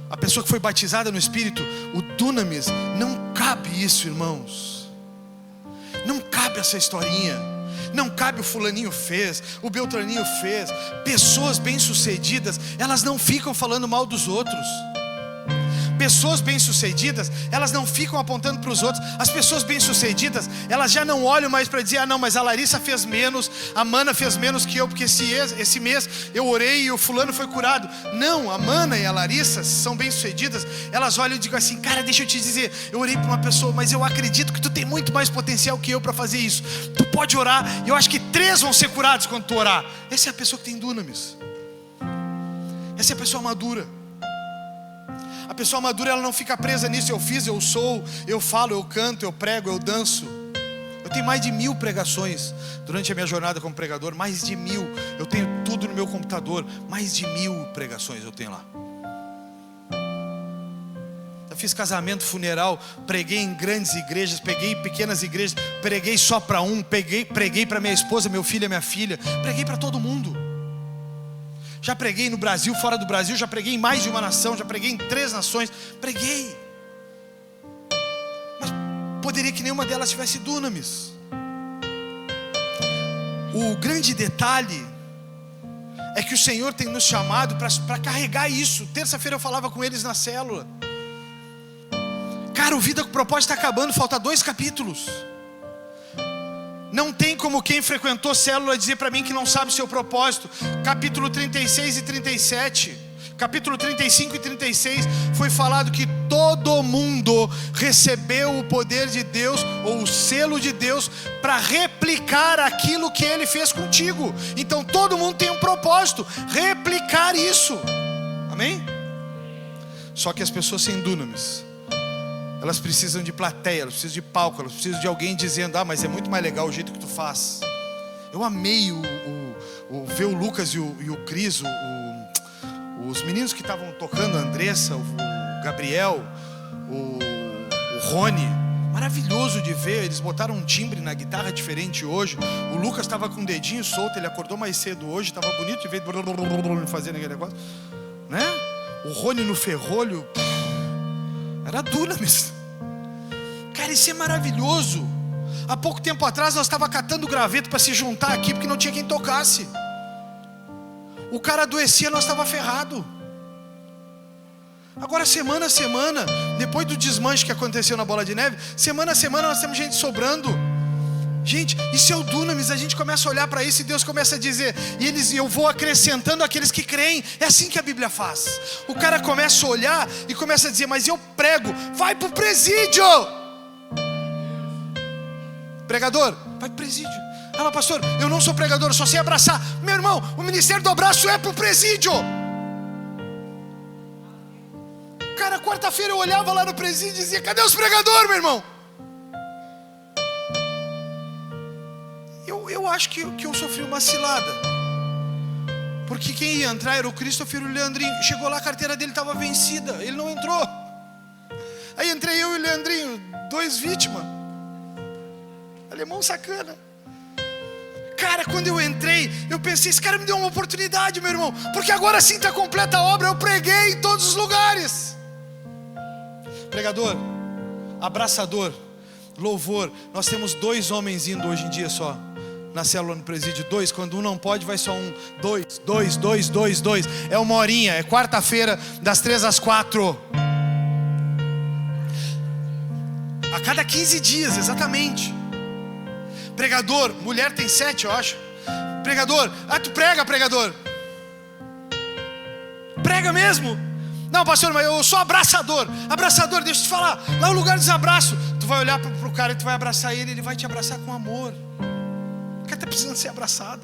a pessoa que foi batizada no Espírito, o dunamis, não cabe isso, irmãos. Não cabe essa historinha. Não cabe o fulaninho fez, o beltraninho fez. Pessoas bem-sucedidas, elas não ficam falando mal dos outros. Pessoas bem-sucedidas, elas não ficam apontando para os outros. As pessoas bem-sucedidas, elas já não olham mais para dizer: não, mas a Larissa fez menos, a Mana fez menos que eu, porque esse mês eu orei e o fulano foi curado. Não, a Mana e a Larissa são bem-sucedidas. Elas olham e digam assim: cara, deixa eu te dizer, eu orei para uma pessoa, mas eu acredito que tu tem muito mais potencial que eu para fazer isso. Tu pode orar, e eu acho que 3 vão ser curados quando tu orar. Essa é a pessoa que tem dunamis. Essa é a pessoa madura. A pessoa madura, ela não fica presa nisso: eu fiz, eu sou, eu falo, eu canto, eu prego, eu danço. Eu tenho mais de 1000 pregações durante a minha jornada como pregador. Mais de 1000. Eu tenho tudo no meu computador. Mais de 1000 pregações eu tenho lá. Eu fiz casamento, funeral, preguei em grandes igrejas, peguei pequenas igrejas, preguei só para um, preguei para minha esposa, meu filho e minha filha, preguei para todo mundo. Já preguei no Brasil, fora do Brasil, já preguei em mais de uma nação, já preguei em 3 nações, preguei. Mas poderia que nenhuma delas tivesse dunamis. O grande detalhe é que o Senhor tem nos chamado para carregar isso. Terça-feira eu falava com eles na célula. Cara, o Vida com Propósito está acabando, falta 2 capítulos. Não tem como quem frequentou célula dizer para mim que não sabe o seu propósito. Capítulo 36 e 37, capítulo 35 e 36, foi falado que todo mundo recebeu o poder de Deus, ou o selo de Deus, para replicar aquilo que Ele fez contigo. Então todo mundo tem um propósito: replicar isso. Amém? Só que as pessoas sem dunamis, elas precisam de plateia, elas precisam de palco, elas precisam de alguém dizendo: mas é muito mais legal o jeito que tu faz. Eu amei ver o Lucas e o Cris, os meninos que estavam tocando, a Andressa, o Gabriel, o Rony. Maravilhoso de ver, eles botaram um timbre na guitarra diferente hoje. O Lucas estava com o dedinho solto, ele acordou mais cedo hoje, estava bonito de ver fazendo aquele negócio, né? O Rony no ferrolho, era dunamis. Cara, isso é maravilhoso. Há pouco tempo atrás nós estávamos catando graveto para se juntar aqui, porque não tinha quem tocasse. O cara adoecia, nós estávamos ferrados. Agora, semana a semana, depois do desmanche que aconteceu na Bola de Neve, semana a semana nós temos gente sobrando. Gente, isso é o dunamis. A gente começa a olhar para isso e Deus começa a dizer, e eu vou acrescentando aqueles que creem. É assim que a Bíblia faz. O cara começa a olhar e começa a dizer: mas eu prego, vai para o presídio. Pregador, vai para o presídio. Ah, mas pastor, eu não sou pregador, eu só sei abraçar. Meu irmão, o ministério do abraço é para o presídio. Cara, quarta-feira eu olhava lá no presídio e dizia: cadê os pregadores, meu irmão? Eu acho que eu sofri uma cilada, porque quem ia entrar era o Christopher e o Leandrinho. Chegou lá, a carteira dele estava vencida, ele não entrou. Aí entrei eu e o Leandrinho, 2 vítimas. Alemão sacana. Cara, quando eu entrei, eu pensei: esse cara me deu uma oportunidade, meu irmão, porque agora sim está completa a obra. Eu preguei em todos os lugares. Pregador, abraçador, louvor. Nós temos 2 homens indo hoje em dia só na célula no presídio. 2, quando um não pode, vai só um. 2. É 1 horinha, é quarta-feira, das 3 às 4. A cada 15 dias, exatamente. Pregador, mulher tem 7, eu acho. Pregador, tu prega, pregador? Prega mesmo? Não, pastor, mas eu sou abraçador. Abraçador, deixa eu te falar, lá é o lugar dos abraços. Tu vai olhar pro cara e tu vai abraçar ele, ele vai te abraçar com amor. O cara está precisando ser abraçado.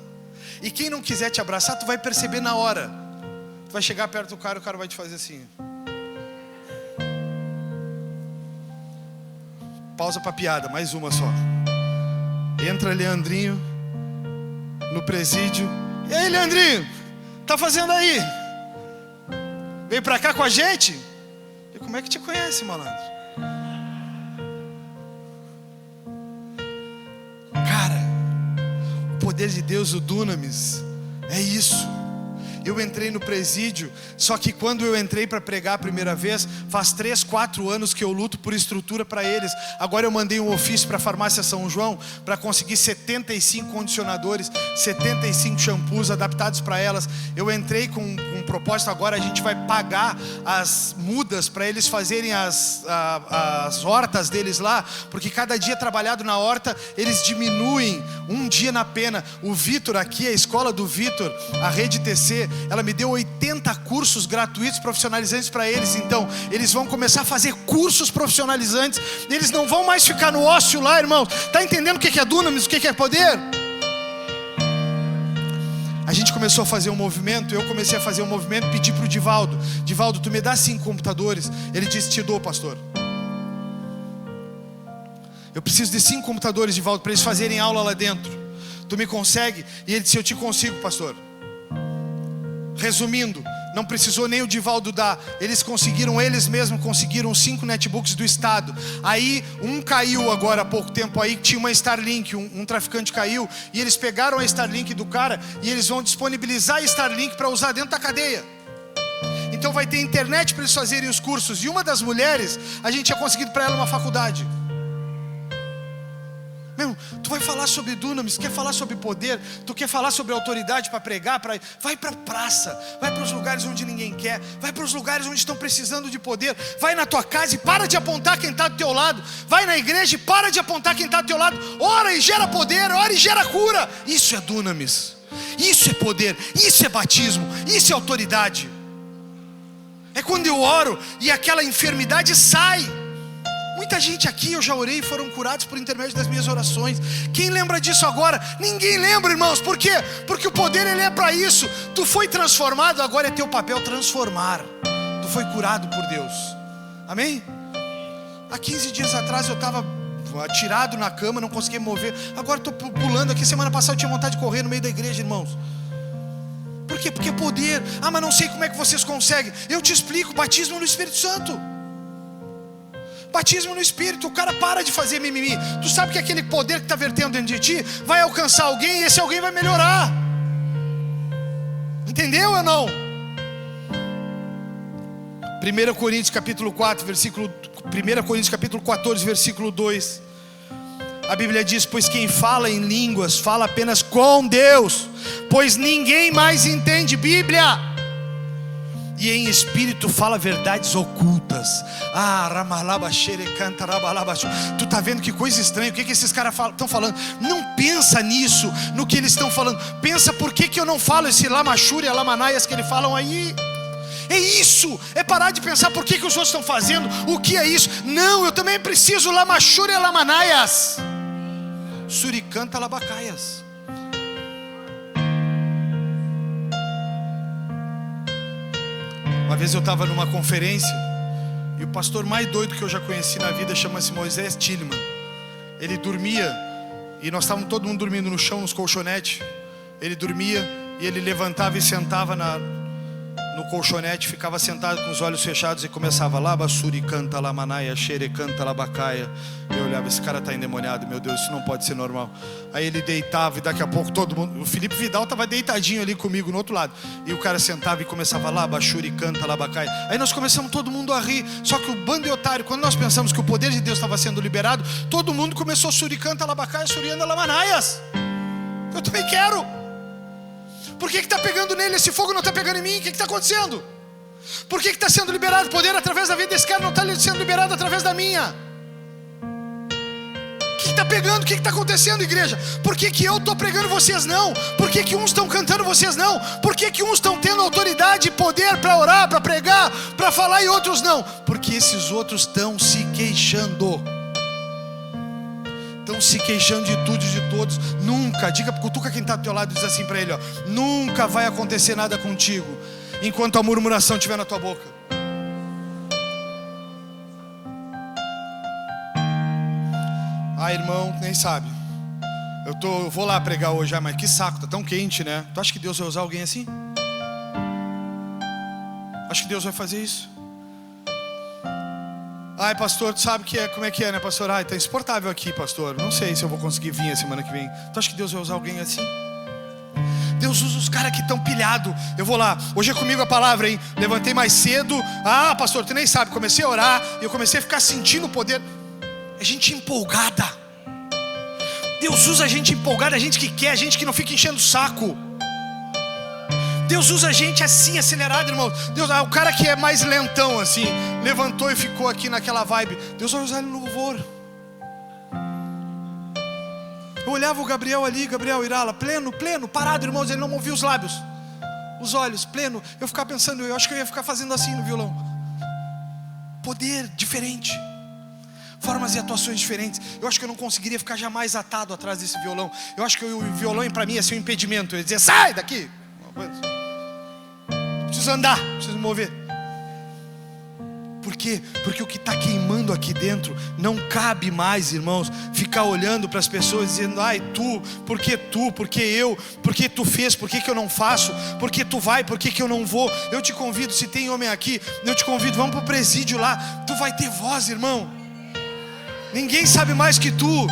E quem não quiser te abraçar, tu vai perceber na hora. Tu vai chegar perto do cara e o cara vai te fazer assim. Pausa pra piada, mais uma só. Entra Leandrinho no presídio. E aí, Leandrinho, tá fazendo aí? Veio pra cá com a gente? E como é que te conhece, malandro? Cara, o poder de Deus, o dunamis, é isso. Eu entrei no presídio, só que quando eu entrei para pregar a primeira vez, faz 3, 4 anos que eu luto por estrutura para eles. Agora eu mandei um ofício para a farmácia São João para conseguir 75 condicionadores, 75 shampoos adaptados para elas. Eu entrei com um propósito. Agora a gente vai pagar as mudas para eles fazerem as hortas deles lá, porque cada dia trabalhado na horta eles diminuem um dia na pena. O Vitor aqui, a escola do Vitor, a Rede TC, ela me deu 80 cursos gratuitos profissionalizantes para eles. Então eles vão começar a fazer cursos profissionalizantes. Eles não vão mais ficar no ócio lá, irmão. Tá entendendo o que é dunamis, o que é poder? A gente começou a fazer um movimento. Eu comecei a fazer um movimento, pedi para o Divaldo: Divaldo, tu me dá 5 computadores? Ele disse: te dou, pastor. Eu preciso de 5 computadores, Divaldo, para eles fazerem aula lá dentro. Tu me consegue? E ele disse: eu te consigo, pastor. Resumindo, não precisou nem o Divaldo dar. Eles mesmos conseguiram 5 netbooks do estado. Aí um caiu agora há pouco tempo aí, tinha uma Starlink, um traficante caiu, e eles pegaram a Starlink do cara e eles vão disponibilizar a Starlink para usar dentro da cadeia. Então vai ter internet para eles fazerem os cursos. E uma das mulheres, a gente tinha conseguido para ela uma faculdade. Meu, tu vai falar sobre dunamis, quer falar sobre poder, tu quer falar sobre autoridade para pregar, vai para a praça, vai para os lugares onde ninguém quer, vai para os lugares onde estão precisando de poder, vai na tua casa e para de apontar quem está do teu lado, vai na igreja e para de apontar quem está do teu lado, ora e gera poder, ora e gera cura. Isso é dunamis, isso é poder, isso é batismo, isso é autoridade. É quando eu oro e aquela enfermidade sai. Muita gente aqui, eu já orei, foram curados por intermédio das minhas orações. Quem lembra disso agora? Ninguém lembra, irmãos. Por quê? Porque o poder ele é para isso. Tu foi transformado, agora é teu papel transformar. tu foi curado por Deus. Amém? Há 15 dias atrás eu estava atirado na cama, não conseguia me mover. Agora estou pulando aqui. Semana passada eu tinha vontade de correr no meio da igreja, irmãos. Por quê? Porque é poder. Ah, mas não sei como é que vocês conseguem. Eu te explico, batismo no Espírito Santo. Batismo no Espírito. O cara para de fazer mimimi. Tu sabe que aquele poder que está vertendo dentro de ti vai alcançar alguém, e esse alguém vai melhorar. Entendeu ou não? 1 Coríntios capítulo 14, versículo 2. A Bíblia diz: pois quem fala em línguas fala apenas com Deus, pois ninguém mais entende. Bíblia. E em espírito fala verdades ocultas. Tu está vendo que coisa estranha? O que esses caras estão falando? Não pensa nisso, no que eles estão falando. Pensa por que eu não falo esse lamachúria, lamanaias que eles falam aí. É isso, é parar de pensar por que os outros estão fazendo, o que é isso. Não, eu também preciso lamachúria, lamanaias, suricanta, labacaias. Uma vez eu estava numa conferência e o pastor mais doido que eu já conheci na vida chama-se Moisés Tilleman. Ele dormia e nós estávamos todo mundo dormindo no chão, nos colchonetes. Ele dormia e ele levantava e sentava no colchonete, ficava sentado com os olhos fechados e começava Labassuri canta lamanaia, xere canta labacaia. Eu olhava, esse cara está endemoniado, meu Deus, isso não pode ser normal. Aí ele deitava e daqui a pouco todo mundo, o Felipe Vidal estava deitadinho ali comigo no outro lado, e o cara sentava e começava Labassuri canta labacaia. Aí nós começamos todo mundo a rir. Só que o bando de otário, quando nós pensamos que o poder de Deus estava sendo liberado, todo mundo começou suricanta labacaia, surianda lamanaias. Eu também quero. Por que está pegando nele esse fogo, não está pegando em mim? O que está acontecendo? Por que está sendo liberado poder através da vida desse cara, não está sendo liberado através da minha? O que está pegando? O que está acontecendo, igreja? Por que eu estou pregando, vocês não? Por que uns estão cantando, vocês não? Por que uns estão tendo autoridade e poder para orar, para pregar, para falar, e outros não? Porque esses outros estão se queixando. Estão se queixando de tudo e de todos. Nunca, cutuca quem está do teu lado e diz assim para ele, ó: nunca vai acontecer nada contigo enquanto a murmuração estiver na tua boca. Ah, irmão, nem sabe. Eu vou lá pregar hoje, mas que saco, tá tão quente, né? Tu acha que Deus vai usar alguém assim? Acho que Deus vai fazer isso? Ai, pastor, tu sabe como é que é, né, pastor? Ai, tá insuportável aqui, pastor. Não sei se eu vou conseguir vir a semana que vem. Tu acha que Deus vai usar alguém assim? Deus usa os caras que estão pilhados. Eu vou lá, hoje é comigo a palavra, hein? Levantei mais cedo. Ah, pastor, tu nem sabe, comecei a orar e eu comecei a ficar sentindo o poder. É gente empolgada. Deus usa a gente empolgada, a gente que quer, a gente que não fica enchendo o saco. Deus usa a gente assim, acelerado, irmão. Deus, o cara que é mais lentão assim, levantou e ficou aqui naquela vibe, Deus vai usar ele no louvor. Eu olhava o Gabriel ali, Gabriel Irala, pleno, parado, irmãos. Ele não movia os lábios, os olhos, pleno. Eu ficava pensando, eu acho que eu ia ficar fazendo assim no violão. Poder diferente, formas e atuações diferentes. Eu acho que eu não conseguiria ficar jamais atado atrás desse violão. Eu acho que o violão para mim ia ser um impedimento. Eu ia dizer, sai daqui. Preciso andar, preciso me mover. Por quê? Porque o que está queimando aqui dentro não cabe mais, irmãos, ficar olhando para as pessoas dizendo, ai, tu, por que eu, por que tu fez, por que eu não faço, por que tu vai, por que eu não vou. Eu te convido, se tem homem aqui, eu te convido, vamos para o presídio lá. Tu vai ter voz, irmão. Ninguém sabe mais que tu.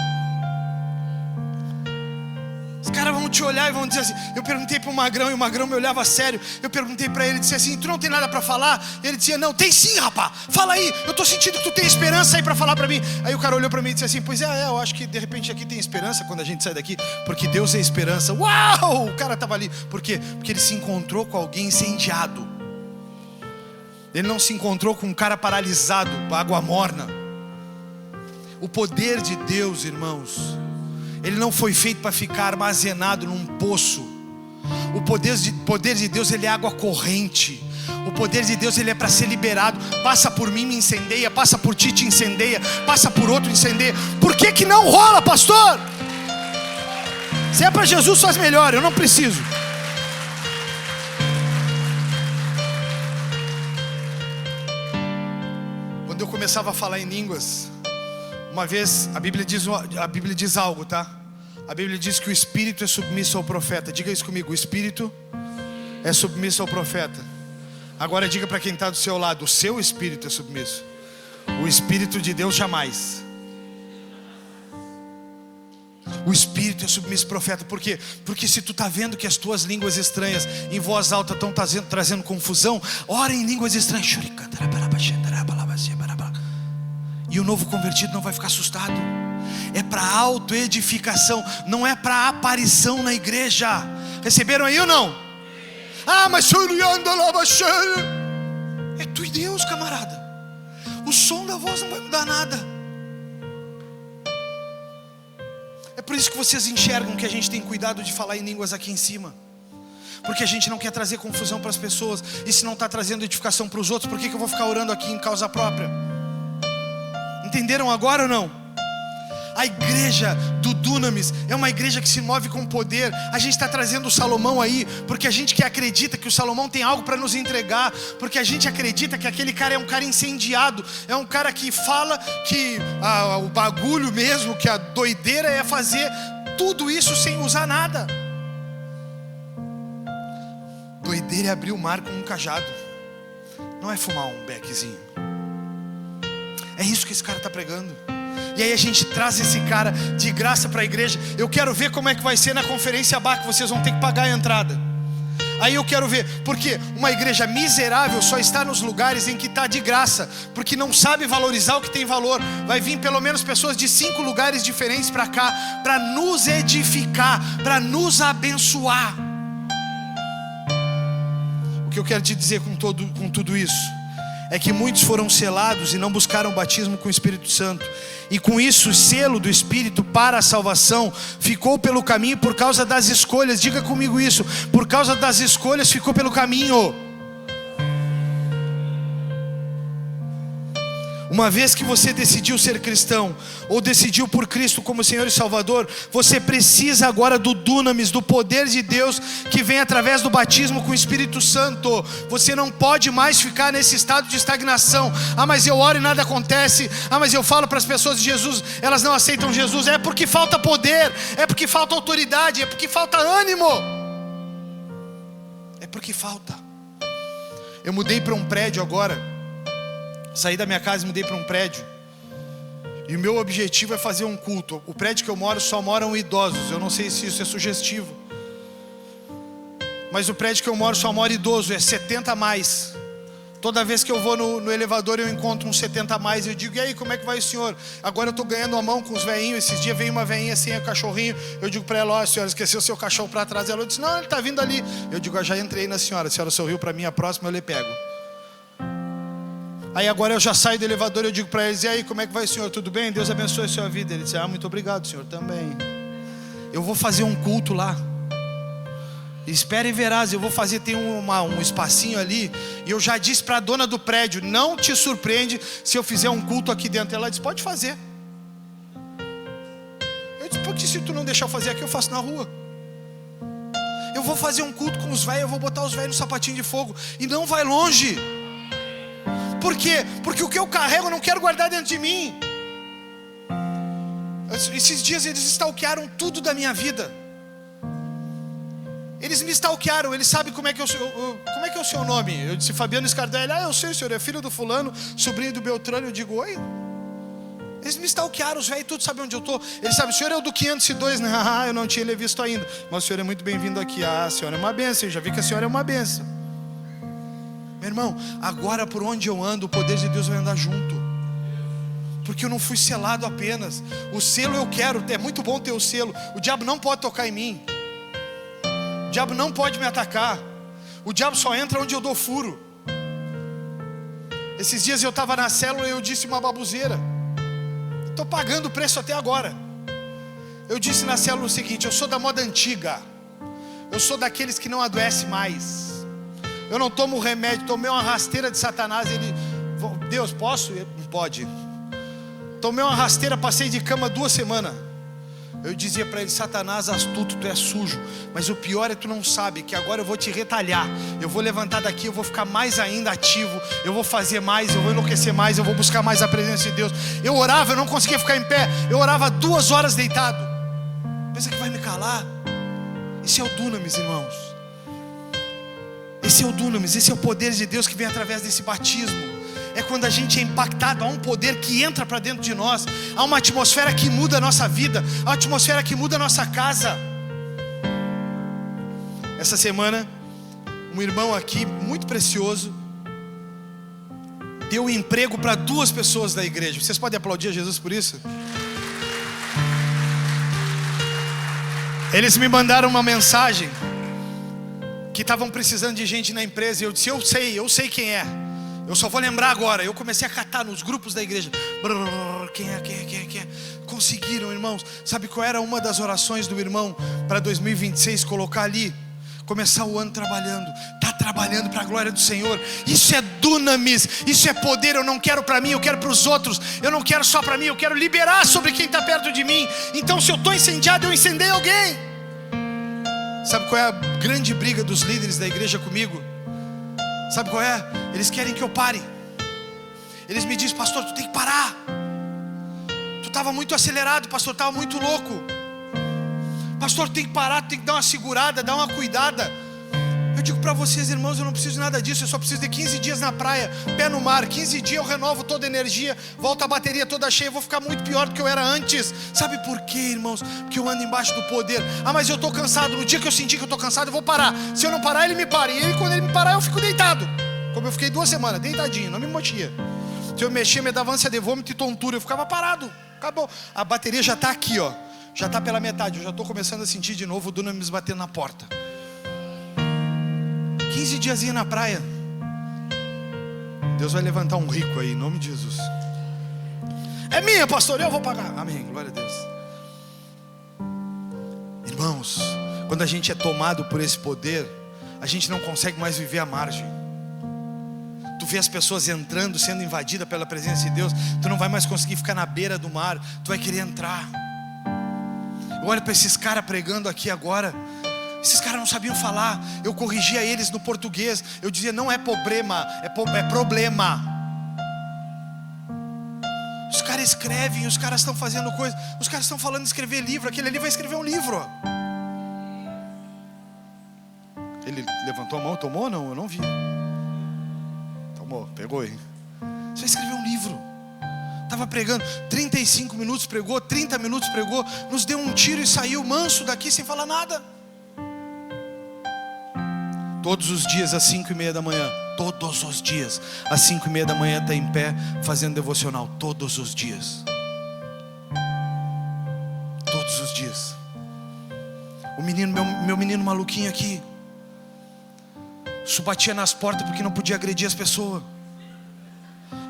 Os caras vão te olhar e vão dizer assim. Eu perguntei para o Magrão e o Magrão me olhava a sério. Eu perguntei para ele, disse assim, tu não tem nada para falar? Ele dizia, não, tem sim, rapaz, fala aí, eu estou sentindo que tu tem esperança aí para falar para mim. Aí o cara olhou para mim e disse assim, pois eu acho que de repente aqui tem esperança quando a gente sai daqui, porque Deus é esperança. Uau, o cara estava ali. Por quê? Porque ele se encontrou com alguém incendiado. Ele não se encontrou com um cara paralisado, água morna. O poder de Deus, irmãos, ele não foi feito para ficar armazenado num poço. O poder de Deus, ele é água corrente. O poder de Deus, ele é para ser liberado. Passa por mim, me incendeia. Passa por ti, te incendeia. Passa por outro, incendeia. Por que não rola, pastor? Se é para Jesus, faz melhor, eu não preciso. começava a falar em línguas, uma vez a Bíblia diz algo, tá? A Bíblia diz que o Espírito é submisso ao profeta. Diga isso comigo: o Espírito é submisso ao profeta. Agora diga para quem está do seu lado: o seu Espírito é submisso. O Espírito de Deus jamais. O Espírito é submisso ao profeta. Por quê? Porque se tu está vendo que as tuas línguas estranhas em voz alta estão trazendo confusão, ora em línguas estranhas. E o novo convertido não vai ficar assustado. É para autoedificação, não é para aparição na igreja. Receberam aí ou não? Ah, mas é tu e Deus, camarada. O som da voz não vai mudar nada. É por isso que vocês enxergam que a gente tem cuidado de falar em línguas aqui em cima, porque a gente não quer trazer confusão para as pessoas. E se não está trazendo edificação para os outros, por que eu vou ficar orando aqui em causa própria? Entenderam agora ou não? A igreja do Dunamis é uma igreja que se move com poder. A gente está trazendo o Salomão aí porque a gente acredita que o Salomão tem algo para nos entregar, porque a gente acredita que aquele cara é um cara incendiado, é um cara que fala que o bagulho mesmo, que a doideira é fazer tudo isso sem usar nada. Doideira é abrir o mar com um cajado, não é fumar um beckzinho. É isso que esse cara está pregando. E aí a gente traz esse cara de graça para a igreja. Eu quero ver como é que vai ser na conferência BA, que vocês vão ter que pagar a entrada. Aí eu quero ver, porque uma igreja miserável só está nos lugares em que está de graça, porque não sabe valorizar o que tem valor. Vai vir pelo menos pessoas de 5 lugares diferentes para cá, para nos edificar, para nos abençoar. O que eu quero te dizer com tudo isso é que muitos foram selados e não buscaram o batismo com o Espírito Santo. E com isso o selo do Espírito para a salvação ficou pelo caminho por causa das escolhas. Diga comigo isso: por causa das escolhas ficou pelo caminho. Uma vez que você decidiu ser cristão, ou decidiu por Cristo como Senhor e Salvador, você precisa agora do Dunamis, do poder de Deus que vem através do batismo com o Espírito Santo. Você não pode mais ficar nesse estado de estagnação. Ah, mas eu oro e nada acontece. Ah, mas eu falo para as pessoas de Jesus, elas não aceitam Jesus. É porque falta poder, é porque falta autoridade, é porque falta ânimo, é porque falta. Eu mudei para um prédio agora. Saí da minha casa e mudei para um prédio. E o meu objetivo é fazer um culto. O prédio que eu moro só moram idosos. Eu não sei se isso é sugestivo, mas o prédio que eu moro só mora idoso. É 70 a mais. Toda vez que eu vou no elevador eu encontro uns 70 a mais. Eu digo: e aí, como é que vai o senhor? Agora eu estou ganhando a mão com os velhinhos. Esses dias veio uma velhinha sem o cachorrinho. Eu digo para ela: ó, senhora, esqueceu o seu cachorro para trás. Ela disse: não, ele está vindo ali. Eu digo: eu já entrei na senhora. A senhora sorriu para mim, a próxima eu lhe pego. Aí agora eu já saio do elevador e eu digo para eles: e aí, como é que vai, senhor? Tudo bem? Deus abençoe a sua vida. Ele diz: ah, muito obrigado, senhor, também. Eu vou fazer um culto lá. Espere e verás. Eu vou fazer, tem um espacinho ali. E eu já disse para a dona do prédio: não te surpreende se eu fizer um culto aqui dentro. Ela disse: pode fazer. Eu disse: porque se tu não deixar eu fazer aqui, eu faço na rua. Eu vou fazer um culto com os velhos. Eu vou botar os velhos no sapatinho de fogo. E não vai longe. Por quê? Porque o que eu carrego eu não quero guardar dentro de mim. Esses dias eles stalkearam tudo da minha vida. Eles me stalkearam. Eles sabem como é que é o seu nome. Eu disse: Fabiano Scardelli. Ah, eu sei, senhor, é filho do fulano, sobrinho do Beltrano. Eu digo: oi. Eles me stalkearam, os velhos tudo sabem onde eu estou. Eles sabem: o senhor é o do 502, né? Ah, eu não tinha ele visto ainda. Mas o senhor é muito bem-vindo aqui. Ah, a senhora é uma bênção. Eu já vi que a senhora é uma bênção. Meu irmão, agora por onde eu ando, o poder de Deus vai andar junto. Porque eu não fui selado apenas. O selo eu quero, é muito bom ter o selo. O diabo não pode tocar em mim. O diabo não pode me atacar. O diabo só entra onde eu dou furo. Esses dias eu estava na célula e eu disse uma babuzeira. Estou pagando o preço até agora. Eu disse na célula o seguinte: eu sou da moda antiga. Eu sou daqueles que não adoece mais. Eu não tomo remédio. Tomei uma rasteira de Satanás. Ele: Deus, posso? Pode. Tomei uma rasteira, passei de cama 2 semanas. Eu dizia para ele: Satanás astuto, tu é sujo, mas o pior é tu não sabe que agora eu vou te retalhar. Eu vou levantar daqui, eu vou ficar mais ainda ativo, eu vou fazer mais, eu vou enlouquecer mais, eu vou buscar mais a presença de Deus. Eu orava, eu não conseguia ficar em pé, eu orava 2 horas deitado. Pensa que vai me calar? Esse é o dunamis, irmãos. Esse é o dunamis, esse é o poder de Deus que vem através desse batismo. É quando a gente é impactado, há um poder que entra para dentro de nós, há uma atmosfera que muda a nossa vida, há uma atmosfera que muda a nossa casa. Essa semana, um irmão aqui, muito precioso, deu emprego para 2 pessoas da igreja. Vocês podem aplaudir a Jesus por isso? Eles me mandaram uma mensagem que estavam precisando de gente na empresa, e eu disse: eu sei quem é. Eu só vou lembrar agora. Eu comecei a catar nos grupos da igreja. Quem é? Conseguiram, irmãos. Sabe qual era uma das orações do irmão para 2026? Colocar ali: começar o ano trabalhando. Está trabalhando para a glória do Senhor. Isso é dunamis, isso é poder. Eu não quero para mim, eu quero para os outros. Eu não quero só para mim, eu quero liberar sobre quem está perto de mim. Então se eu estou incendiado, eu incendei alguém. Sabe qual é a grande briga dos líderes da igreja comigo? Sabe qual é? Eles querem que eu pare. Eles me dizem: pastor, tu tem que parar. Tu estava muito acelerado, pastor, estava muito louco. Pastor, tu tem que parar, tu tem que dar uma segurada, dar uma cuidada. Eu digo para vocês, irmãos, eu não preciso de nada disso. Eu só preciso de 15 dias na praia, pé no mar. 15 dias eu renovo toda a energia, volto a bateria toda cheia. Eu vou ficar muito pior do que eu era antes. Sabe por quê, irmãos? Porque eu ando embaixo do poder. Ah, mas eu estou cansado. No dia que eu sentir que eu estou cansado, eu vou parar. Se eu não parar, ele me para. E ele, quando ele me parar, eu fico deitado. Como eu fiquei 2 semanas, deitadinho, não me mexia. Se eu mexia, me dava ânsia de vômito e tontura. Eu ficava parado. Acabou. A bateria já está aqui, ó. Já está pela metade. Eu já estou começando a sentir de novo o dunamis batendo na porta. 15 diazinhos na praia. Deus vai levantar um rico aí, em nome de Jesus. É minha, pastor, eu vou pagar. Amém, glória a Deus. Irmãos, quando a gente é tomado por esse poder, a gente não consegue mais viver à margem. Tu vê as pessoas entrando, sendo invadidas pela presença de Deus, tu não vai mais conseguir ficar na beira do mar, tu vai querer entrar. Eu olho para esses caras pregando aqui agora. Esses caras não sabiam falar. Eu corrigia eles no português. Eu dizia: não é problema, é problema. Os caras escrevem, os caras estão fazendo coisa. Os caras estão falando de escrever livro. Aquele ali vai escrever um livro. Ele levantou a mão, tomou ou não? Eu não vi. Tomou, pegou aí. Você vai escrever um livro. Estava pregando 35 minutos, pregou 30 minutos, pregou. Nos deu um tiro e saiu manso daqui sem falar nada. Todos os dias às 5:30 da manhã. Todos os dias às 5:30 da manhã está em pé fazendo devocional. Todos os dias. Todos os dias. O menino, meu menino maluquinho aqui, batia nas portas porque não podia agredir as pessoas.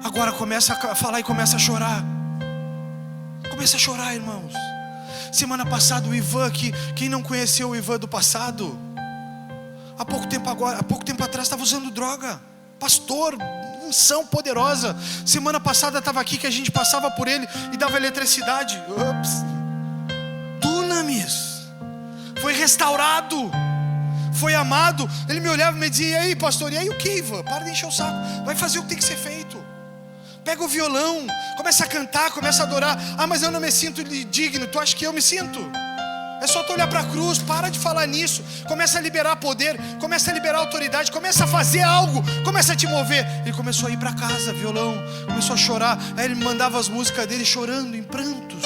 Agora começa a falar e começa a chorar. Começa a chorar, irmãos. Semana passada o Ivan aqui, quem não conheceu o Ivan do passado, há pouco tempo atrás estava usando droga. Pastor, unção poderosa. Semana passada estava aqui que a gente passava por ele e dava eletricidade. Ups. Dunamis. Foi restaurado. Foi amado. Ele me olhava e me dizia: e aí, pastor, e aí o que, Ivan? Para de encher o saco. Vai fazer o que tem que ser feito. Pega o violão, começa a cantar, começa a adorar. Ah, mas eu não me sinto digno. Tu acha que eu me sinto? É só tu olhar para a cruz, para de falar nisso. Começa a liberar poder, começa a liberar autoridade, começa a fazer algo, começa a te mover. Ele começou a ir para casa, violão, começou a chorar. Aí ele me mandava as músicas dele chorando, em prantos.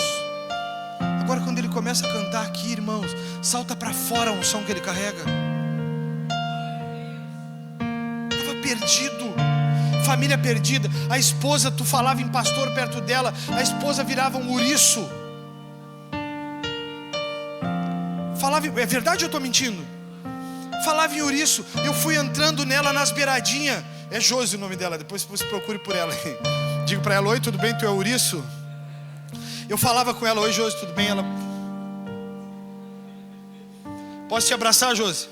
Agora quando ele começa a cantar aqui, irmãos, salta para fora a unção que ele carrega. Estava perdido, família perdida. A esposa, tu falava em pastor perto dela, a esposa virava um ouriço. Falava, é verdade ou eu estou mentindo? Falava em ouriço. Eu fui entrando nela nas beiradinhas. É Josi o nome dela, depois você procure por ela. Digo para ela: oi, tudo bem? Tu é ouriço? Eu falava com ela: oi, Josi, tudo bem? Ela: posso te abraçar, Josi?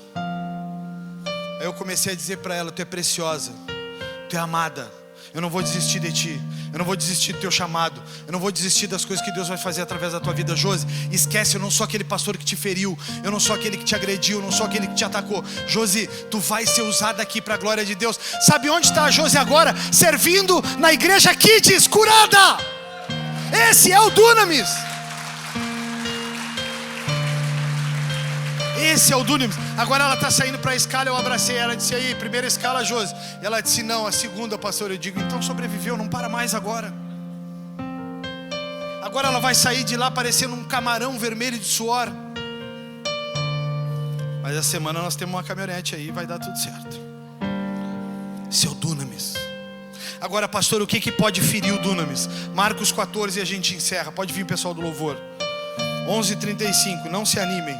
Aí eu comecei a dizer para ela: tu é preciosa, tu é amada, eu não vou desistir de ti. Eu não vou desistir do teu chamado. Eu não vou desistir das coisas que Deus vai fazer através da tua vida. Josi, esquece, eu não sou aquele pastor que te feriu. Eu não sou aquele que te agrediu. Eu não sou aquele que te atacou. Josi, tu vai ser usado aqui para a glória de Deus. Sabe onde está a Josi agora? Servindo na igreja Kids, curada. Esse é o Dunamis. Esse é o Dunamis. Agora ela está saindo para a escala, eu abracei ela, disse: aí, primeira escala, Josi. Ela disse: não, a segunda, pastor. Eu digo: então sobreviveu, não para mais agora. Agora ela vai sair de lá parecendo um camarão vermelho de suor. Mas essa semana nós temos uma caminhonete aí, vai dar tudo certo. Esse é o Dunamis. Agora, pastor, o que pode ferir o Dunamis? Marcos 14 e a gente encerra. Pode vir, pessoal do louvor. 11h35, não se animem.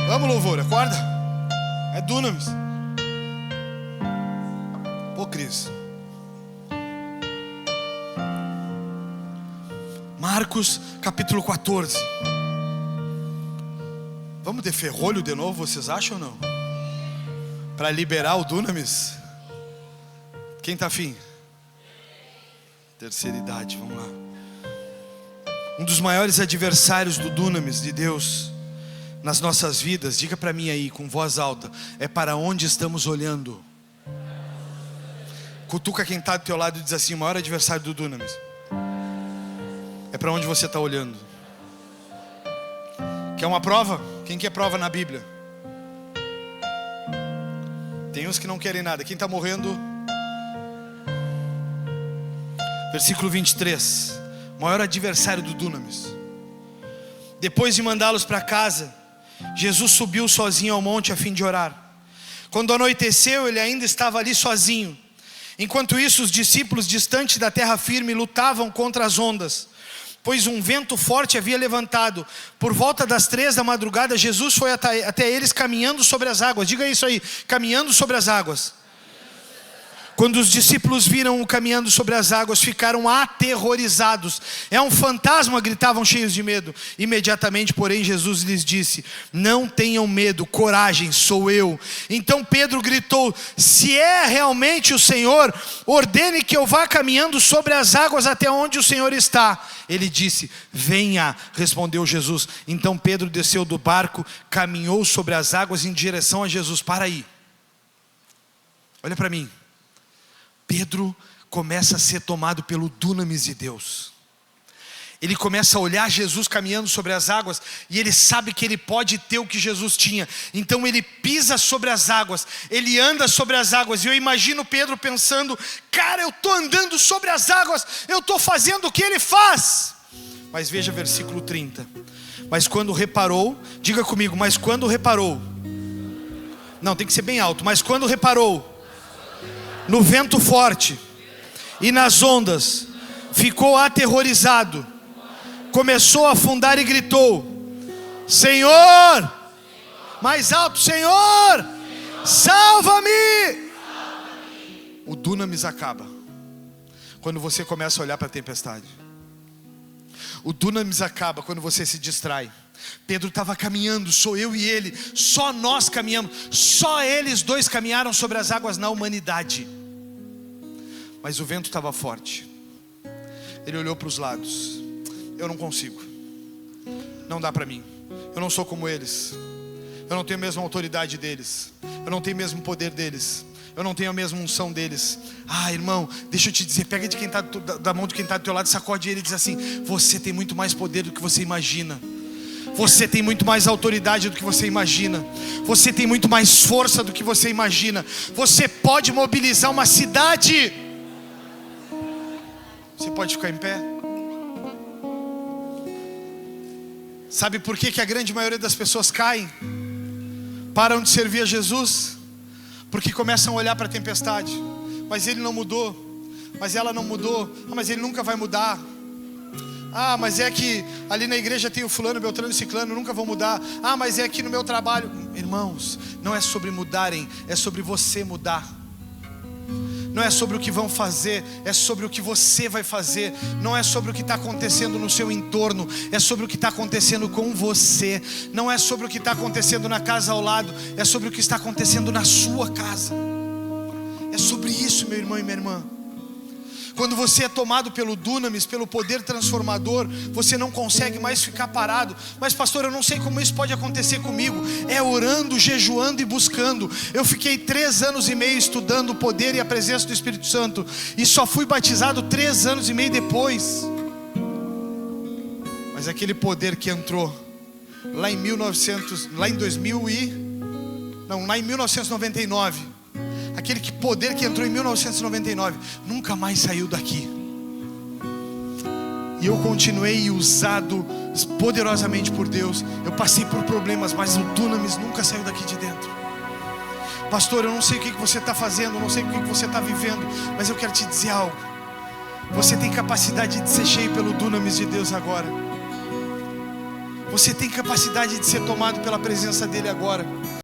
Vamos, louvor, acorda. É Dunamis. Pô, Cris. Marcos capítulo 14. Vamos de ferrolho de novo, vocês acham ou não? Para liberar o Dunamis. Quem está afim? Terceira idade, vamos lá. Um dos maiores adversários do Dunamis de Deus nas nossas vidas, diga para mim aí com voz alta, é para onde estamos olhando. Cutuca quem está do teu lado e diz assim: o maior adversário do Dunamis é para onde você está olhando. Quer uma prova? Quem quer prova na Bíblia? Tem uns que não querem nada. Quem está morrendo? Versículo 23. Maior adversário do Dunamis. Depois de mandá-los para casa, Jesus subiu sozinho ao monte a fim de orar. Quando anoiteceu, ele ainda estava ali sozinho. Enquanto isso, os discípulos, distantes da terra firme, lutavam contra as ondas, pois um vento forte havia levantado. Por volta das 3 da madrugada, Jesus foi até eles caminhando sobre as águas. Diga isso aí, caminhando sobre as águas. Quando os discípulos viram-o caminhando sobre as águas, ficaram aterrorizados. É um fantasma, gritavam cheios de medo. Imediatamente, porém, Jesus lhes disse: não tenham medo, coragem, sou eu. Então Pedro gritou: se é realmente o Senhor, ordene que eu vá caminhando sobre as águas até onde o Senhor está. Ele disse: venha, respondeu Jesus. Então Pedro desceu do barco, caminhou sobre as águas em direção a Jesus. Para aí, olha para mim. Pedro começa a ser tomado pelo Dunamis de Deus. Ele começa a olhar Jesus caminhando sobre as águas, e ele sabe que ele pode ter o que Jesus tinha. Então ele pisa sobre as águas, ele anda sobre as águas. E eu imagino Pedro pensando: cara, eu estou andando sobre as águas, eu estou fazendo o que ele faz. Mas veja versículo 30. Mas quando reparou, diga comigo, mas quando reparou, não, tem que ser bem alto. Mas quando reparou no vento forte e nas ondas, ficou aterrorizado, começou a afundar e gritou: Senhor, mais alto, Senhor, salva-me. O Dunamis acaba quando você começa a olhar para a tempestade. O Dunamis acaba quando você se distrai. Pedro estava caminhando, sou eu e ele, só nós caminhamos, só eles dois caminharam sobre as águas na humanidade. Mas o vento estava forte. Ele olhou para os lados: eu não consigo, não dá para mim, eu não sou como eles, eu não tenho a mesma autoridade deles, eu não tenho o mesmo poder deles, eu não tenho a mesma unção deles. Ah, irmão, deixa eu te dizer, pega de quem tá, da mão de quem está do teu lado, sacode ele e diz assim: você tem muito mais poder do que você imagina. Você tem muito mais autoridade do que você imagina. Você tem muito mais força do que você imagina. Você pode mobilizar uma cidade. Você pode ficar em pé. Sabe por que a grande maioria das pessoas caem? Param de servir a Jesus? Porque começam a olhar para a tempestade. Mas ele não mudou. Mas ela não mudou. Ah, mas ele nunca vai mudar. Ah, mas é que ali na igreja tem o fulano, beltrano e ciclano, nunca vão mudar. Ah, mas é que no meu trabalho. Irmãos, não é sobre mudarem, é sobre você mudar. Não é sobre o que vão fazer, é sobre o que você vai fazer. Não é sobre o que está acontecendo no seu entorno, é sobre o que está acontecendo com você. Não é sobre o que está acontecendo na casa ao lado, é sobre o que está acontecendo na sua casa. É sobre isso, meu irmão e minha irmã. Quando você é tomado pelo dunamis, pelo poder transformador, você não consegue mais ficar parado. Mas pastor, eu não sei como isso pode acontecer comigo. É orando, jejuando e buscando. Eu fiquei 3 anos e meio estudando o poder e a presença do Espírito Santo, e só fui batizado 3 anos e meio depois. Mas aquele poder que entrou lá em 1999, aquele poder que entrou em 1999, nunca mais saiu daqui. E eu continuei usado poderosamente por Deus. Eu passei por problemas, mas o dunamis nunca saiu daqui de dentro. Pastor, eu não sei o que você está fazendo, eu não sei o que você está vivendo, mas eu quero te dizer algo. Você tem capacidade de ser cheio pelo dunamis de Deus agora. Você tem capacidade de ser tomado pela presença dEle agora.